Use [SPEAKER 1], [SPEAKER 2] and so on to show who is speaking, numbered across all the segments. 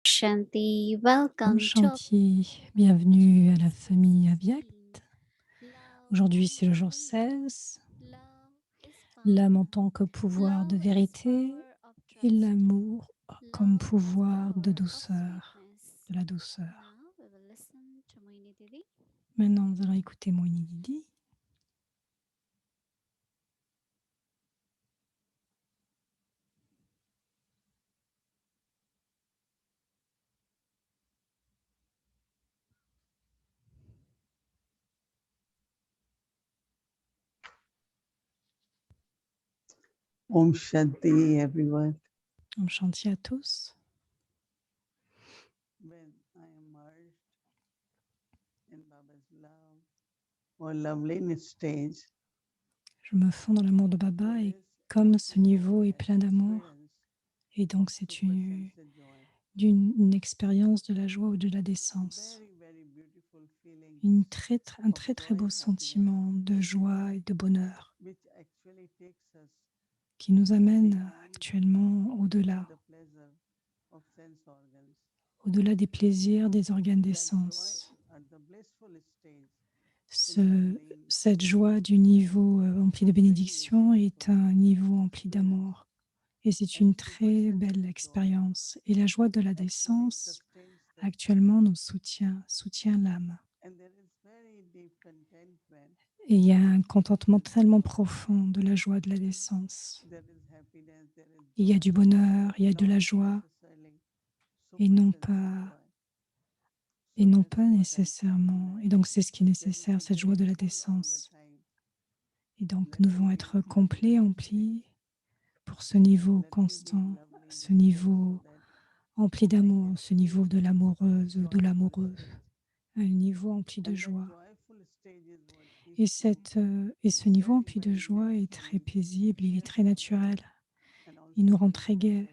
[SPEAKER 1] Shanti,
[SPEAKER 2] Om
[SPEAKER 1] welcome to
[SPEAKER 2] Shanti, bienvenue à la famille Avyakt. Aujourd'hui, c'est le jour 16. L'âme en tant que pouvoir de vérité et l'amour comme pouvoir de douceur, de la douceur. Maintenant, nous allons écouter Moini Didi.
[SPEAKER 3] Om Shanti, everyone.
[SPEAKER 2] Om Shanti à tous.
[SPEAKER 3] When I emerged in Baba's love or loveliness stage,
[SPEAKER 2] Je me fonds dans l'amour de Baba et comme ce niveau est plein d'amour, et donc c'est une expérience de la joie ou de la décence. Un très très beau sentiment de joie et de bonheur qui nous amène actuellement au-delà des plaisirs des organes des sens. Cette joie du niveau empli de bénédiction est un niveau empli d'amour et c'est une très belle expérience. Et la joie de la décence actuellement nous soutient l'âme. Et il y a un contentement tellement profond de la joie de la décence. Il y a du bonheur, il y a de la joie, et non pas nécessairement. Et donc c'est ce qui est nécessaire, cette joie de la décence. Et donc nous devons être complets, emplis pour ce niveau constant, ce niveau empli d'amour, ce niveau de l'amoureuse ou de l'amoureux, un niveau empli de joie. Et ce niveau empli de joie est très paisible, il est très naturel, il nous rend très gais.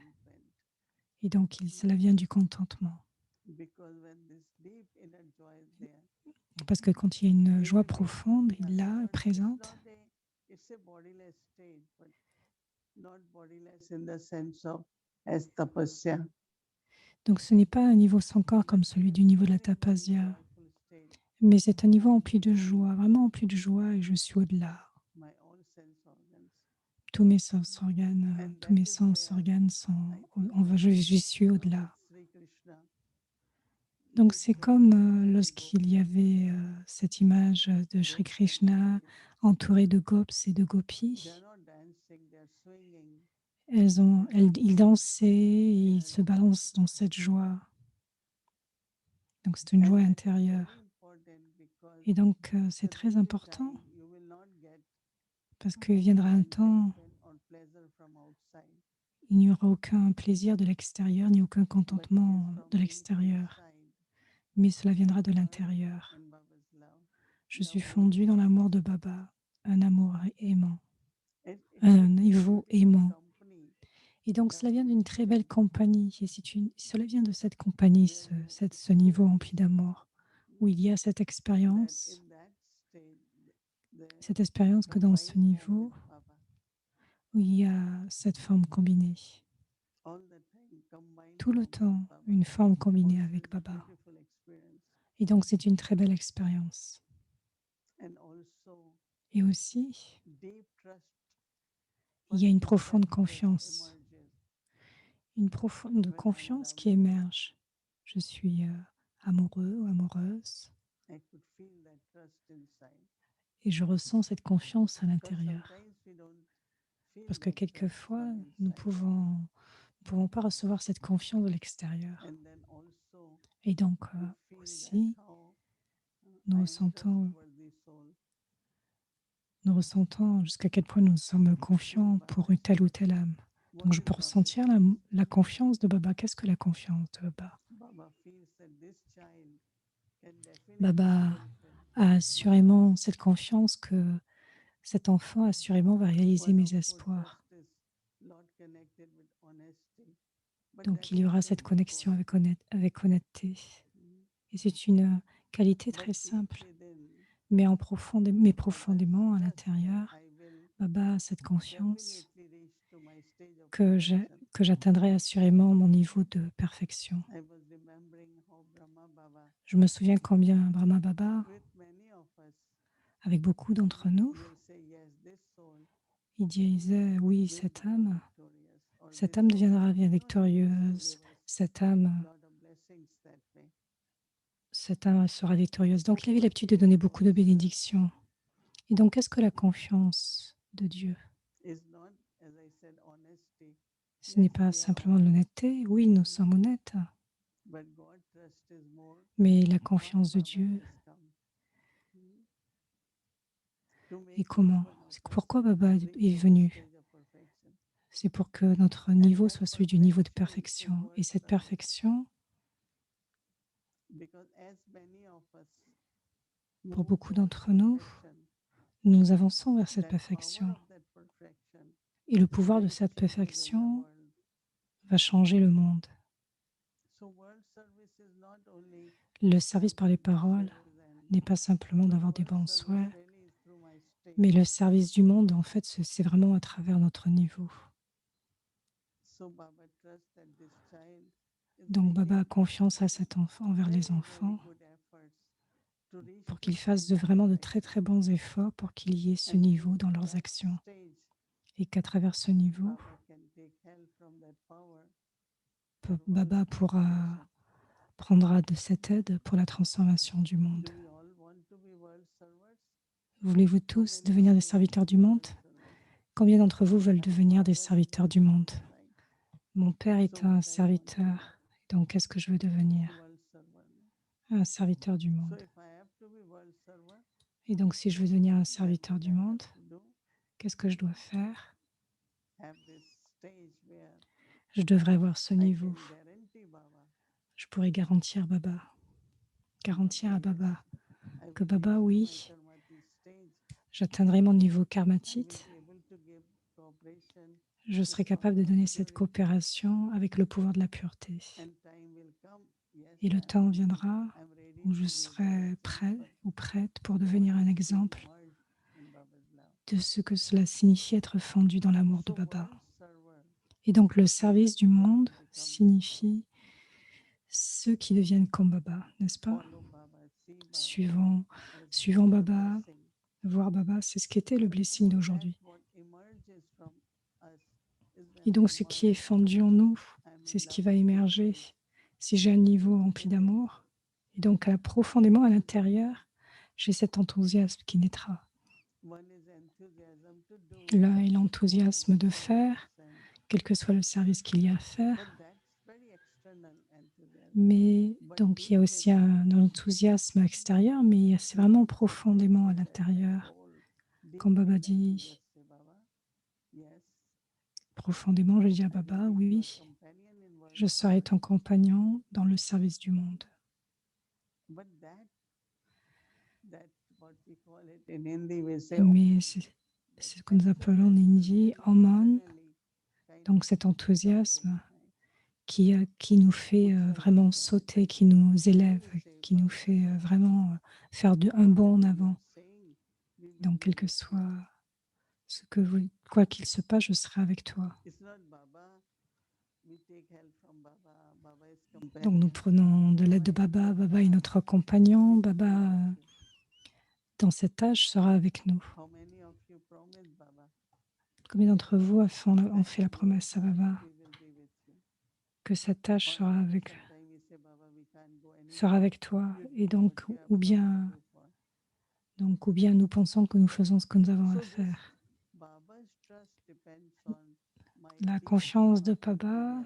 [SPEAKER 2] Et donc cela vient du contentement. Parce que quand il y a une joie profonde, là, présente, donc ce n'est pas un niveau sans corps comme celui du niveau de la tapasya, mais c'est un niveau empli de joie, vraiment empli de joie, et je suis au-delà. Tous mes sens organes sont, j'y suis au-delà. Donc c'est comme lorsqu'il y avait cette image de Sri Krishna entouré de gops et de gopis. Ils dansaient et ils se balancent dans cette joie. Donc c'est une joie intérieure. Et donc c'est très important parce qu'il viendra un temps, il n'y aura aucun plaisir de l'extérieur ni aucun contentement de l'extérieur, mais cela viendra de l'intérieur. Je suis fondue dans l'amour de Baba, un amour aimant, un niveau aimant. Et donc cela vient d'une très belle compagnie, et cela vient de cette compagnie, ce niveau empli d'amour, où il y a cette expérience que dans ce niveau, où il y a cette forme combinée. Tout le temps, une forme combinée avec Baba. Et donc c'est une très belle expérience. Et aussi, il y a une profonde confiance qui émerge. Je suis amoureux ou amoureuse et je ressens cette confiance à l'intérieur. Parce que quelquefois, nous ne pouvons pas recevoir cette confiance de l'extérieur. Et donc aussi, nous ressentons jusqu'à quel point nous sommes confiants pour une telle ou telle âme. Donc je peux ressentir la confiance de Baba. Qu'est-ce que la confiance de Baba? Baba a assurément cette confiance que cet enfant assurément va réaliser mes espoirs. Donc il y aura cette connexion avec honnêteté. Et c'est une qualité très simple, mais profondément à l'intérieur, Baba a cette confiance que que j'atteindrai assurément mon niveau de perfection.
[SPEAKER 3] I was remembering how Brahma Baba,
[SPEAKER 2] Je me souviens combien Brahma Baba,
[SPEAKER 3] with many of us,
[SPEAKER 2] avec beaucoup d'entre nous,
[SPEAKER 3] will say, yes, this soul
[SPEAKER 2] il disait, oui,
[SPEAKER 3] will become victorious, or
[SPEAKER 2] cette
[SPEAKER 3] this
[SPEAKER 2] âme
[SPEAKER 3] soul,
[SPEAKER 2] deviendra bien
[SPEAKER 3] he
[SPEAKER 2] victorieuse,
[SPEAKER 3] gave us
[SPEAKER 2] cette âme,
[SPEAKER 3] lot of blessings that way.
[SPEAKER 2] cette âme sera victorieuse. Donc, il avait l'habitude de donner beaucoup de bénédictions. Et donc, qu'est-ce que la confiance de Dieu?
[SPEAKER 3] Is not, as I said, honesty.
[SPEAKER 2] Ce n'est
[SPEAKER 3] Yes,
[SPEAKER 2] pas
[SPEAKER 3] we are
[SPEAKER 2] simplement
[SPEAKER 3] honest,
[SPEAKER 2] l'honnêteté. Oui, nous sommes honnêtes,
[SPEAKER 3] but God trust is more.
[SPEAKER 2] mais la
[SPEAKER 3] Why
[SPEAKER 2] confiance de
[SPEAKER 3] Baba
[SPEAKER 2] Dieu,
[SPEAKER 3] has come? Hmm? To
[SPEAKER 2] et
[SPEAKER 3] make each
[SPEAKER 2] comment?
[SPEAKER 3] one of
[SPEAKER 2] C'est
[SPEAKER 3] us
[SPEAKER 2] pourquoi Baba
[SPEAKER 3] reach
[SPEAKER 2] est
[SPEAKER 3] that
[SPEAKER 2] venu?
[SPEAKER 3] stage of perfection.
[SPEAKER 2] C'est pour que notre
[SPEAKER 3] And
[SPEAKER 2] niveau
[SPEAKER 3] that
[SPEAKER 2] soit celui du niveau de
[SPEAKER 3] perfection is
[SPEAKER 2] perfection. Et
[SPEAKER 3] world
[SPEAKER 2] cette
[SPEAKER 3] service.
[SPEAKER 2] perfection,
[SPEAKER 3] Because as many of us
[SPEAKER 2] pour
[SPEAKER 3] move
[SPEAKER 2] beaucoup
[SPEAKER 3] towards
[SPEAKER 2] d'entre nous,
[SPEAKER 3] perfection,
[SPEAKER 2] nous avançons vers cette
[SPEAKER 3] that power
[SPEAKER 2] perfection.
[SPEAKER 3] of that perfection
[SPEAKER 2] Et le pouvoir de
[SPEAKER 3] brings
[SPEAKER 2] cette
[SPEAKER 3] changes in the
[SPEAKER 2] perfection
[SPEAKER 3] world.
[SPEAKER 2] va changer le monde.
[SPEAKER 3] So world service is not only
[SPEAKER 2] Le service par les
[SPEAKER 3] granting
[SPEAKER 2] paroles
[SPEAKER 3] wishes and
[SPEAKER 2] n'est pas simplement
[SPEAKER 3] but
[SPEAKER 2] d'avoir des
[SPEAKER 3] world
[SPEAKER 2] bons
[SPEAKER 3] service
[SPEAKER 2] souhaits,
[SPEAKER 3] really is through my state.
[SPEAKER 2] mais le service du monde, en fait, c'est vraiment à travers notre niveau.
[SPEAKER 3] So Baba trusts that this child is
[SPEAKER 2] Donc Baba a
[SPEAKER 3] making
[SPEAKER 2] confiance à cet enfant, envers les
[SPEAKER 3] very, very
[SPEAKER 2] enfants,
[SPEAKER 3] good efforts to reach
[SPEAKER 2] pour
[SPEAKER 3] this
[SPEAKER 2] qu'ils fassent
[SPEAKER 3] stage of
[SPEAKER 2] vraiment de très
[SPEAKER 3] perfection.
[SPEAKER 2] très bons efforts pour qu'il y ait ce
[SPEAKER 3] And
[SPEAKER 2] niveau
[SPEAKER 3] through
[SPEAKER 2] dans leurs
[SPEAKER 3] that
[SPEAKER 2] actions.
[SPEAKER 3] stage,
[SPEAKER 2] Et qu'à travers ce niveau,
[SPEAKER 3] Baba can take help from that power for world
[SPEAKER 2] Baba
[SPEAKER 3] transformation.
[SPEAKER 2] prendra de cette aide pour la transformation du monde.
[SPEAKER 3] Do we all want to be world servers?
[SPEAKER 2] Voulez-vous
[SPEAKER 3] How
[SPEAKER 2] tous
[SPEAKER 3] many
[SPEAKER 2] devenir
[SPEAKER 3] of
[SPEAKER 2] des
[SPEAKER 3] you want
[SPEAKER 2] serviteurs
[SPEAKER 3] to
[SPEAKER 2] du
[SPEAKER 3] be
[SPEAKER 2] monde?
[SPEAKER 3] world servers?
[SPEAKER 2] Combien d'entre vous veulent
[SPEAKER 3] My
[SPEAKER 2] devenir des
[SPEAKER 3] father is
[SPEAKER 2] serviteurs
[SPEAKER 3] world
[SPEAKER 2] du monde?
[SPEAKER 3] servant, right?
[SPEAKER 2] Mon père est
[SPEAKER 3] So
[SPEAKER 2] un
[SPEAKER 3] what I want to be,
[SPEAKER 2] serviteur. Donc, qu'est-ce que je veux devenir?
[SPEAKER 3] world server.
[SPEAKER 2] Un serviteur du
[SPEAKER 3] So
[SPEAKER 2] monde.
[SPEAKER 3] if I have to be world server,
[SPEAKER 2] Et donc, si je veux devenir un
[SPEAKER 3] then
[SPEAKER 2] serviteur
[SPEAKER 3] what
[SPEAKER 2] du
[SPEAKER 3] I
[SPEAKER 2] monde,
[SPEAKER 3] have to do,
[SPEAKER 2] qu'est-ce que je dois faire?
[SPEAKER 3] have this stage where
[SPEAKER 2] Je devrais avoir ce
[SPEAKER 3] I
[SPEAKER 2] niveau.
[SPEAKER 3] can guarantee Baba,
[SPEAKER 2] Je pourrais garantir à
[SPEAKER 3] Baba, yes,
[SPEAKER 2] Baba,
[SPEAKER 3] I
[SPEAKER 2] que
[SPEAKER 3] will
[SPEAKER 2] Baba,
[SPEAKER 3] reach to my
[SPEAKER 2] oui,
[SPEAKER 3] karmati stage.
[SPEAKER 2] j'atteindrai mon niveau
[SPEAKER 3] I will
[SPEAKER 2] karmatite.
[SPEAKER 3] be able to give cooperation
[SPEAKER 2] Je
[SPEAKER 3] with
[SPEAKER 2] serai capable de
[SPEAKER 3] power of
[SPEAKER 2] donner cette
[SPEAKER 3] purity.
[SPEAKER 2] coopération avec le pouvoir de la pureté.
[SPEAKER 3] And time will come, yes,
[SPEAKER 2] Et le temps viendra
[SPEAKER 3] I'm ready
[SPEAKER 2] où
[SPEAKER 3] to
[SPEAKER 2] je
[SPEAKER 3] give that
[SPEAKER 2] serai prêt
[SPEAKER 3] example.
[SPEAKER 2] ou prête pour
[SPEAKER 3] What
[SPEAKER 2] devenir un
[SPEAKER 3] is being
[SPEAKER 2] exemple
[SPEAKER 3] merged in Baba's love.
[SPEAKER 2] de ce que cela signifie être fondu dans l'amour de
[SPEAKER 3] So
[SPEAKER 2] Baba.
[SPEAKER 3] world server
[SPEAKER 2] Et donc le
[SPEAKER 3] means
[SPEAKER 2] service du
[SPEAKER 3] those
[SPEAKER 2] monde
[SPEAKER 3] who become like Baba.
[SPEAKER 2] signifie ceux qui deviennent comme Baba, n'est-ce pas?
[SPEAKER 3] Follow Baba, see Baba
[SPEAKER 2] Suivant
[SPEAKER 3] as the
[SPEAKER 2] Baba,
[SPEAKER 3] blessing.
[SPEAKER 2] voir Baba, c'est ce qui était le blessing
[SPEAKER 3] So that
[SPEAKER 2] d'aujourd'hui.
[SPEAKER 3] what emerges from us is
[SPEAKER 2] Et
[SPEAKER 3] when
[SPEAKER 2] donc
[SPEAKER 3] I
[SPEAKER 2] ce qui est
[SPEAKER 3] merge.
[SPEAKER 2] fondu en nous,
[SPEAKER 3] I'm
[SPEAKER 2] c'est
[SPEAKER 3] in
[SPEAKER 2] ce qui
[SPEAKER 3] love
[SPEAKER 2] va
[SPEAKER 3] with
[SPEAKER 2] émerger.
[SPEAKER 3] unity.
[SPEAKER 2] Si j'ai un niveau rempli d'amour, et donc profondément à l'intérieur, j'ai cet enthousiasme qui naîtra.
[SPEAKER 3] One is enthusiasm to do
[SPEAKER 2] L'un est l'enthousiasme de
[SPEAKER 3] whatever service
[SPEAKER 2] faire,
[SPEAKER 3] is assigned.
[SPEAKER 2] quel que soit le service qu'il y a à
[SPEAKER 3] But
[SPEAKER 2] faire.
[SPEAKER 3] that's very external enthusiasm.
[SPEAKER 2] Mais
[SPEAKER 3] But
[SPEAKER 2] donc il y a
[SPEAKER 3] deep
[SPEAKER 2] aussi
[SPEAKER 3] within,
[SPEAKER 2] un enthousiasme extérieur, mais c'est vraiment profondément à
[SPEAKER 3] so that
[SPEAKER 2] l'intérieur.
[SPEAKER 3] soul deep
[SPEAKER 2] Quand Baba
[SPEAKER 3] within, I can
[SPEAKER 2] dit
[SPEAKER 3] just say, Baba, yes,
[SPEAKER 2] profondément, je dis à
[SPEAKER 3] I will
[SPEAKER 2] Baba,
[SPEAKER 3] be your
[SPEAKER 2] oui,
[SPEAKER 3] companion in world
[SPEAKER 2] je serai
[SPEAKER 3] service.
[SPEAKER 2] ton compagnon dans le service du monde.
[SPEAKER 3] But that what we call it in Hindi, we say,
[SPEAKER 2] Mais c'est ce que nous appelons en hindi Oman,
[SPEAKER 3] internally kind
[SPEAKER 2] donc
[SPEAKER 3] of
[SPEAKER 2] cet
[SPEAKER 3] exciting,
[SPEAKER 2] enthousiasme
[SPEAKER 3] right?
[SPEAKER 2] qui nous fait vraiment sauter, qui nous élève,
[SPEAKER 3] When we say,
[SPEAKER 2] qui nous
[SPEAKER 3] Baba,
[SPEAKER 2] fait vraiment faire un bond en
[SPEAKER 3] whatever you
[SPEAKER 2] avant.
[SPEAKER 3] are saying, we will
[SPEAKER 2] Donc,
[SPEAKER 3] be
[SPEAKER 2] quel que
[SPEAKER 3] with you.
[SPEAKER 2] soit quoi qu'il se passe, je serai avec toi.
[SPEAKER 3] It's not Baba, we take help from Baba, Baba is
[SPEAKER 2] Donc, nous
[SPEAKER 3] companion.
[SPEAKER 2] prenons de l'aide de
[SPEAKER 3] Baba
[SPEAKER 2] Baba.
[SPEAKER 3] is our
[SPEAKER 2] Baba est
[SPEAKER 3] star.
[SPEAKER 2] notre compagnon.
[SPEAKER 3] We will be
[SPEAKER 2] Baba,
[SPEAKER 3] with you.
[SPEAKER 2] dans cette tâche, sera avec nous.
[SPEAKER 3] How many of you promise Baba
[SPEAKER 2] Combien d'entre vous ont
[SPEAKER 3] that
[SPEAKER 2] fait la
[SPEAKER 3] in your
[SPEAKER 2] promesse à
[SPEAKER 3] task
[SPEAKER 2] Baba
[SPEAKER 3] we will be with you?
[SPEAKER 2] que cette tâche
[SPEAKER 3] Or maybe sometime we say, Baba, we can't go
[SPEAKER 2] sera
[SPEAKER 3] anywhere.
[SPEAKER 2] avec toi?
[SPEAKER 3] You
[SPEAKER 2] Et
[SPEAKER 3] do what
[SPEAKER 2] donc,
[SPEAKER 3] you have come to do for.
[SPEAKER 2] ou bien nous pensons que nous faisons ce que nous avons à
[SPEAKER 3] So this
[SPEAKER 2] faire.
[SPEAKER 3] Baba's trust depends on my
[SPEAKER 2] La
[SPEAKER 3] deep
[SPEAKER 2] confiance de
[SPEAKER 3] heart
[SPEAKER 2] Baba
[SPEAKER 3] enthusiasm.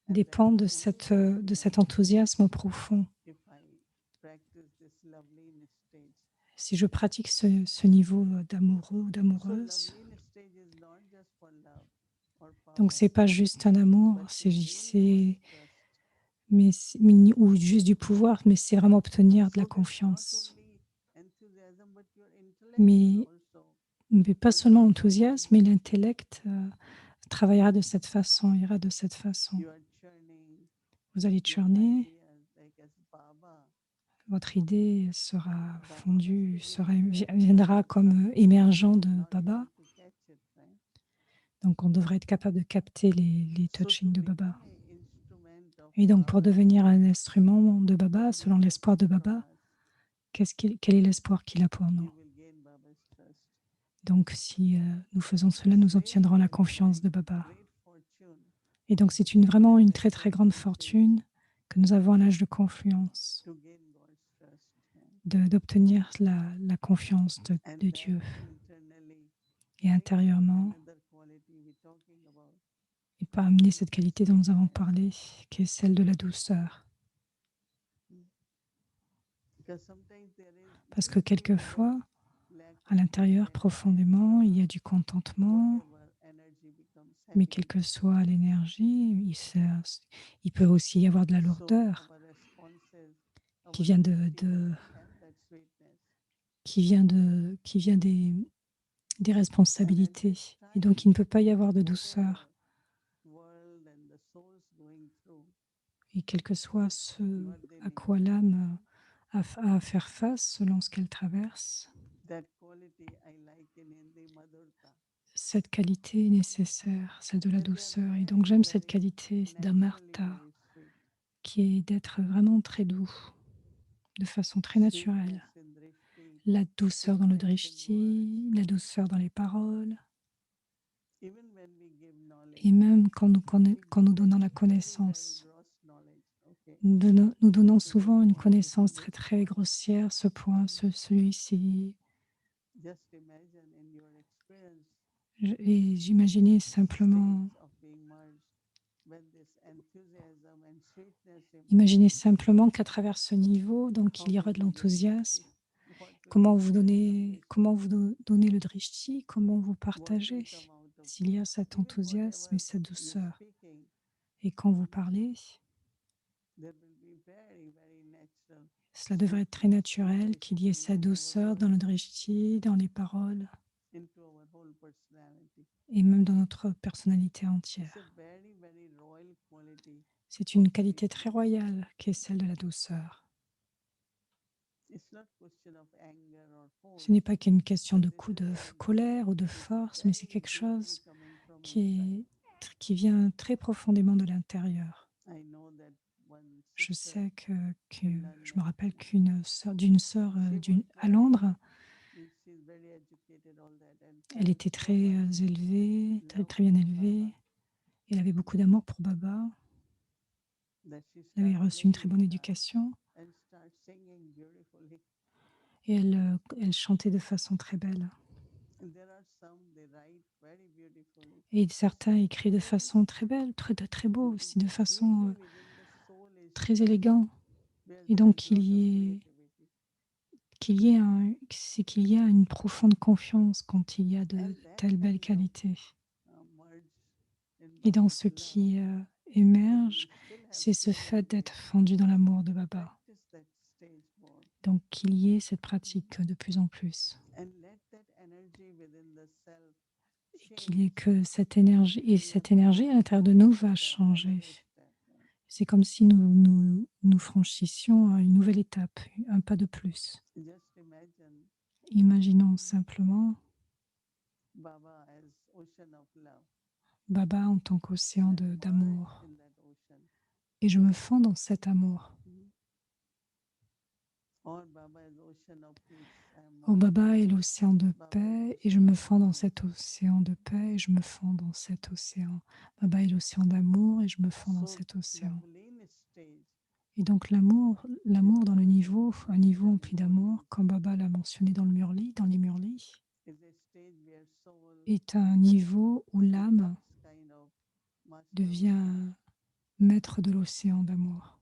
[SPEAKER 3] And that
[SPEAKER 2] dépend
[SPEAKER 3] will
[SPEAKER 2] de
[SPEAKER 3] only be
[SPEAKER 2] de cet
[SPEAKER 3] realized
[SPEAKER 2] enthousiasme profond.
[SPEAKER 3] if I practice this loveliness stage.
[SPEAKER 2] Si je pratique ce niveau d'amoureux ou
[SPEAKER 3] So
[SPEAKER 2] d'amoureuse,
[SPEAKER 3] loveliness stage is not just for love or
[SPEAKER 2] donc
[SPEAKER 3] power,
[SPEAKER 2] c'est pas juste un amour,
[SPEAKER 3] but it's really for trust.
[SPEAKER 2] ou juste du pouvoir, mais c'est vraiment obtenir de la
[SPEAKER 3] So that not
[SPEAKER 2] confiance.
[SPEAKER 3] only enthusiasm, but your intellect will
[SPEAKER 2] Mais,
[SPEAKER 3] also
[SPEAKER 2] mais pas
[SPEAKER 3] will
[SPEAKER 2] seulement
[SPEAKER 3] perform
[SPEAKER 2] enthousiasme, mais
[SPEAKER 3] nicely.
[SPEAKER 2] l'intellect travaillera de cette façon, ira de cette façon.
[SPEAKER 3] You are churning
[SPEAKER 2] Vous allez
[SPEAKER 3] your
[SPEAKER 2] churner,
[SPEAKER 3] ideas like as Baba.
[SPEAKER 2] votre idée sera
[SPEAKER 3] Baba must
[SPEAKER 2] fondue,
[SPEAKER 3] be giving you
[SPEAKER 2] viendra
[SPEAKER 3] answers,
[SPEAKER 2] comme émergent de
[SPEAKER 3] not
[SPEAKER 2] Baba.
[SPEAKER 3] you to catch it, right?
[SPEAKER 2] Donc, on devrait être capable de capter les
[SPEAKER 3] So to
[SPEAKER 2] touchings de
[SPEAKER 3] become
[SPEAKER 2] Baba.
[SPEAKER 3] an instrument of
[SPEAKER 2] Et donc, pour
[SPEAKER 3] Baba's
[SPEAKER 2] devenir un
[SPEAKER 3] love,
[SPEAKER 2] instrument de Baba,
[SPEAKER 3] we
[SPEAKER 2] selon
[SPEAKER 3] just
[SPEAKER 2] l'espoir de Baba,
[SPEAKER 3] trust.
[SPEAKER 2] quel est l'espoir qu'il a pour nous?
[SPEAKER 3] We will gain Baba's trust.
[SPEAKER 2] Donc, si nous faisons cela,
[SPEAKER 3] It's
[SPEAKER 2] nous
[SPEAKER 3] very,
[SPEAKER 2] obtiendrons la
[SPEAKER 3] very,
[SPEAKER 2] confiance
[SPEAKER 3] very
[SPEAKER 2] de Baba.
[SPEAKER 3] great fortune
[SPEAKER 2] Et donc, c'est vraiment
[SPEAKER 3] at
[SPEAKER 2] une
[SPEAKER 3] that
[SPEAKER 2] très, très grande
[SPEAKER 3] confluence
[SPEAKER 2] fortune que nous avons à l'âge de confluence,
[SPEAKER 3] to gain God's trust.
[SPEAKER 2] d'obtenir la confiance
[SPEAKER 3] And
[SPEAKER 2] de
[SPEAKER 3] then
[SPEAKER 2] Dieu.
[SPEAKER 3] internally
[SPEAKER 2] Et
[SPEAKER 3] bring about
[SPEAKER 2] intérieurement,
[SPEAKER 3] another quality we're talking about.
[SPEAKER 2] et pas amener cette qualité dont nous avons
[SPEAKER 3] Sweetness.
[SPEAKER 2] parlé, qui est celle de la douceur.
[SPEAKER 3] Because sometimes there is
[SPEAKER 2] Parce que
[SPEAKER 3] just a little
[SPEAKER 2] quelquefois,
[SPEAKER 3] lack
[SPEAKER 2] à
[SPEAKER 3] of
[SPEAKER 2] l'intérieur,
[SPEAKER 3] contentment,
[SPEAKER 2] profondément, il y a du contentement,
[SPEAKER 3] whatever energy becomes
[SPEAKER 2] mais quelle
[SPEAKER 3] heavy.
[SPEAKER 2] que soit l'énergie, il peut aussi y avoir de la
[SPEAKER 3] So
[SPEAKER 2] lourdeur
[SPEAKER 3] our responses,
[SPEAKER 2] qui
[SPEAKER 3] our
[SPEAKER 2] vient,
[SPEAKER 3] drishti doesn't have that sweetness.
[SPEAKER 2] qui vient des
[SPEAKER 3] And at
[SPEAKER 2] responsabilités.
[SPEAKER 3] this
[SPEAKER 2] Et donc,
[SPEAKER 3] time,
[SPEAKER 2] il ne peut pas y avoir de douceur.
[SPEAKER 3] whatever world and the soul's going through,
[SPEAKER 2] Et quel que soit ce à
[SPEAKER 3] Vardhini,
[SPEAKER 2] quoi l'âme a à faire face selon ce qu'elle traverse,
[SPEAKER 3] that quality I like in Hindi, Madhurta.
[SPEAKER 2] cette qualité est nécessaire, celle de la
[SPEAKER 3] That they are
[SPEAKER 2] douceur. Et donc,
[SPEAKER 3] very,
[SPEAKER 2] j'aime cette
[SPEAKER 3] very
[SPEAKER 2] qualité
[SPEAKER 3] naturally
[SPEAKER 2] d'amarta,
[SPEAKER 3] very sweet.
[SPEAKER 2] qui est d'être vraiment très doux, de façon très
[SPEAKER 3] Sweetness
[SPEAKER 2] naturelle.
[SPEAKER 3] in drishti,
[SPEAKER 2] La douceur dans le
[SPEAKER 3] sweetness in words.
[SPEAKER 2] drishti, la douceur dans les paroles.
[SPEAKER 3] Even when we give
[SPEAKER 2] Et
[SPEAKER 3] knowledge,
[SPEAKER 2] même
[SPEAKER 3] we
[SPEAKER 2] quand
[SPEAKER 3] give
[SPEAKER 2] nous
[SPEAKER 3] that
[SPEAKER 2] donnons la
[SPEAKER 3] very, very
[SPEAKER 2] connaissance,
[SPEAKER 3] gross knowledge. Okay,
[SPEAKER 2] nous donnons
[SPEAKER 3] this is
[SPEAKER 2] souvent une
[SPEAKER 3] what, this is
[SPEAKER 2] connaissance très
[SPEAKER 3] this
[SPEAKER 2] très
[SPEAKER 3] point.
[SPEAKER 2] grossière, ce point, celui-ci.
[SPEAKER 3] Just imagine in your experience
[SPEAKER 2] Et j'imaginais simplement,
[SPEAKER 3] states of being merged when this enthusiasm and sweetness
[SPEAKER 2] imaginez
[SPEAKER 3] emerge.
[SPEAKER 2] simplement qu'à travers ce niveau, donc
[SPEAKER 3] How
[SPEAKER 2] il y aura
[SPEAKER 3] will
[SPEAKER 2] de
[SPEAKER 3] you give
[SPEAKER 2] l'enthousiasme.
[SPEAKER 3] drishti? What will be there from drishti?
[SPEAKER 2] Comment vous donnez le drishti, comment vous
[SPEAKER 3] What will
[SPEAKER 2] partagez
[SPEAKER 3] come out of
[SPEAKER 2] s'il y a cet
[SPEAKER 3] even
[SPEAKER 2] enthousiasme et
[SPEAKER 3] whatever
[SPEAKER 2] cette
[SPEAKER 3] you're
[SPEAKER 2] douceur.
[SPEAKER 3] speaking?
[SPEAKER 2] Et quand vous parlez,
[SPEAKER 3] There will be very, very natural
[SPEAKER 2] cela devrait être très
[SPEAKER 3] sweetness in
[SPEAKER 2] naturel qu'il y ait
[SPEAKER 3] drishti
[SPEAKER 2] cette
[SPEAKER 3] in our
[SPEAKER 2] douceur dans le
[SPEAKER 3] words,
[SPEAKER 2] drishti, dans les paroles
[SPEAKER 3] into our whole personality.
[SPEAKER 2] et même dans notre personnalité
[SPEAKER 3] It's a
[SPEAKER 2] entière.
[SPEAKER 3] very, very royal quality
[SPEAKER 2] C'est
[SPEAKER 3] of
[SPEAKER 2] une qualité très
[SPEAKER 3] sweetness.
[SPEAKER 2] royale qui est celle de la douceur.
[SPEAKER 3] It's not question of anger or
[SPEAKER 2] Ce n'est
[SPEAKER 3] force,
[SPEAKER 2] pas qu'une question
[SPEAKER 3] but
[SPEAKER 2] de
[SPEAKER 3] this
[SPEAKER 2] coup
[SPEAKER 3] is
[SPEAKER 2] de
[SPEAKER 3] a
[SPEAKER 2] colère ou de
[SPEAKER 3] this is
[SPEAKER 2] force, mais c'est
[SPEAKER 3] very
[SPEAKER 2] quelque
[SPEAKER 3] deeply
[SPEAKER 2] chose
[SPEAKER 3] coming from inside.
[SPEAKER 2] qui qui vient très profondément de l'intérieur.
[SPEAKER 3] I know that one
[SPEAKER 2] Je
[SPEAKER 3] sister
[SPEAKER 2] sais
[SPEAKER 3] in
[SPEAKER 2] je me
[SPEAKER 3] London,
[SPEAKER 2] rappelle d'une sœur
[SPEAKER 3] she was
[SPEAKER 2] à
[SPEAKER 3] very,
[SPEAKER 2] Londres,
[SPEAKER 3] she's very educated, all that, and
[SPEAKER 2] elle
[SPEAKER 3] felt
[SPEAKER 2] était
[SPEAKER 3] so
[SPEAKER 2] très
[SPEAKER 3] much
[SPEAKER 2] élevée, très,
[SPEAKER 3] love
[SPEAKER 2] très bien
[SPEAKER 3] for
[SPEAKER 2] élevée.
[SPEAKER 3] Baba
[SPEAKER 2] Elle avait beaucoup d'amour pour Baba.
[SPEAKER 3] that she
[SPEAKER 2] Elle avait
[SPEAKER 3] start
[SPEAKER 2] reçu une très
[SPEAKER 3] playing
[SPEAKER 2] bonne
[SPEAKER 3] guitar
[SPEAKER 2] éducation
[SPEAKER 3] and start singing beautifully.
[SPEAKER 2] et elle chantait de façon très belle.
[SPEAKER 3] And there are some they write very beautifully,
[SPEAKER 2] Et certains écrivent de
[SPEAKER 3] still
[SPEAKER 2] façon très belle, très beau aussi, de façon
[SPEAKER 3] deeply within the soul is
[SPEAKER 2] très
[SPEAKER 3] touch
[SPEAKER 2] élégant.
[SPEAKER 3] where
[SPEAKER 2] Et
[SPEAKER 3] there
[SPEAKER 2] donc
[SPEAKER 3] is lot of creativity.
[SPEAKER 2] c'est qu'il y a une profonde confiance quand il y a de
[SPEAKER 3] And that
[SPEAKER 2] telles belles
[SPEAKER 3] kind of
[SPEAKER 2] qualités.
[SPEAKER 3] merge in
[SPEAKER 2] Et dans
[SPEAKER 3] Baba's
[SPEAKER 2] ce
[SPEAKER 3] love,
[SPEAKER 2] qui
[SPEAKER 3] and
[SPEAKER 2] émerge,
[SPEAKER 3] we still have
[SPEAKER 2] c'est ce
[SPEAKER 3] so
[SPEAKER 2] fait
[SPEAKER 3] many
[SPEAKER 2] d'être
[SPEAKER 3] days
[SPEAKER 2] fondu dans l'amour de
[SPEAKER 3] to
[SPEAKER 2] Baba.
[SPEAKER 3] practice that stage more
[SPEAKER 2] Donc qu'il y ait cette pratique de plus en plus.
[SPEAKER 3] and let that energy within the self
[SPEAKER 2] Et qu'il y ait
[SPEAKER 3] change.
[SPEAKER 2] que
[SPEAKER 3] And we are
[SPEAKER 2] cette énergie à
[SPEAKER 3] moving to
[SPEAKER 2] l'intérieur de nous
[SPEAKER 3] another
[SPEAKER 2] va
[SPEAKER 3] step,
[SPEAKER 2] changer.
[SPEAKER 3] another step.
[SPEAKER 2] C'est comme si nous franchissions une nouvelle étape, un pas de plus.
[SPEAKER 3] Just imagine
[SPEAKER 2] Imaginons simplement
[SPEAKER 3] Baba as ocean of love,
[SPEAKER 2] Baba en tant qu'océan
[SPEAKER 3] and I merge
[SPEAKER 2] d'amour.
[SPEAKER 3] in that ocean.
[SPEAKER 2] Et je me fonds dans cet amour.
[SPEAKER 3] Or Baba is ocean of peace. I am
[SPEAKER 2] Oh,
[SPEAKER 3] merged in
[SPEAKER 2] Baba est
[SPEAKER 3] that.
[SPEAKER 2] l'océan de
[SPEAKER 3] Baba is
[SPEAKER 2] paix et je
[SPEAKER 3] ocean
[SPEAKER 2] me
[SPEAKER 3] of
[SPEAKER 2] fonds dans
[SPEAKER 3] amour.
[SPEAKER 2] cet océan de paix et je me fonds dans cet océan. Baba est l'océan d'amour et je me fonds dans
[SPEAKER 3] So
[SPEAKER 2] cet
[SPEAKER 3] the
[SPEAKER 2] océan.
[SPEAKER 3] Lean stage
[SPEAKER 2] Et donc
[SPEAKER 3] where
[SPEAKER 2] l'amour dans le
[SPEAKER 3] Baba
[SPEAKER 2] niveau, un niveau
[SPEAKER 3] mentioned
[SPEAKER 2] empli
[SPEAKER 3] in
[SPEAKER 2] d'amour,
[SPEAKER 3] Murli
[SPEAKER 2] comme Baba l'a mentionné dans dans les Murlis,
[SPEAKER 3] is a stage where soul
[SPEAKER 2] est un niveau où l'âme
[SPEAKER 3] becomes kind of master ocean,
[SPEAKER 2] devient maître de l'océan d'amour,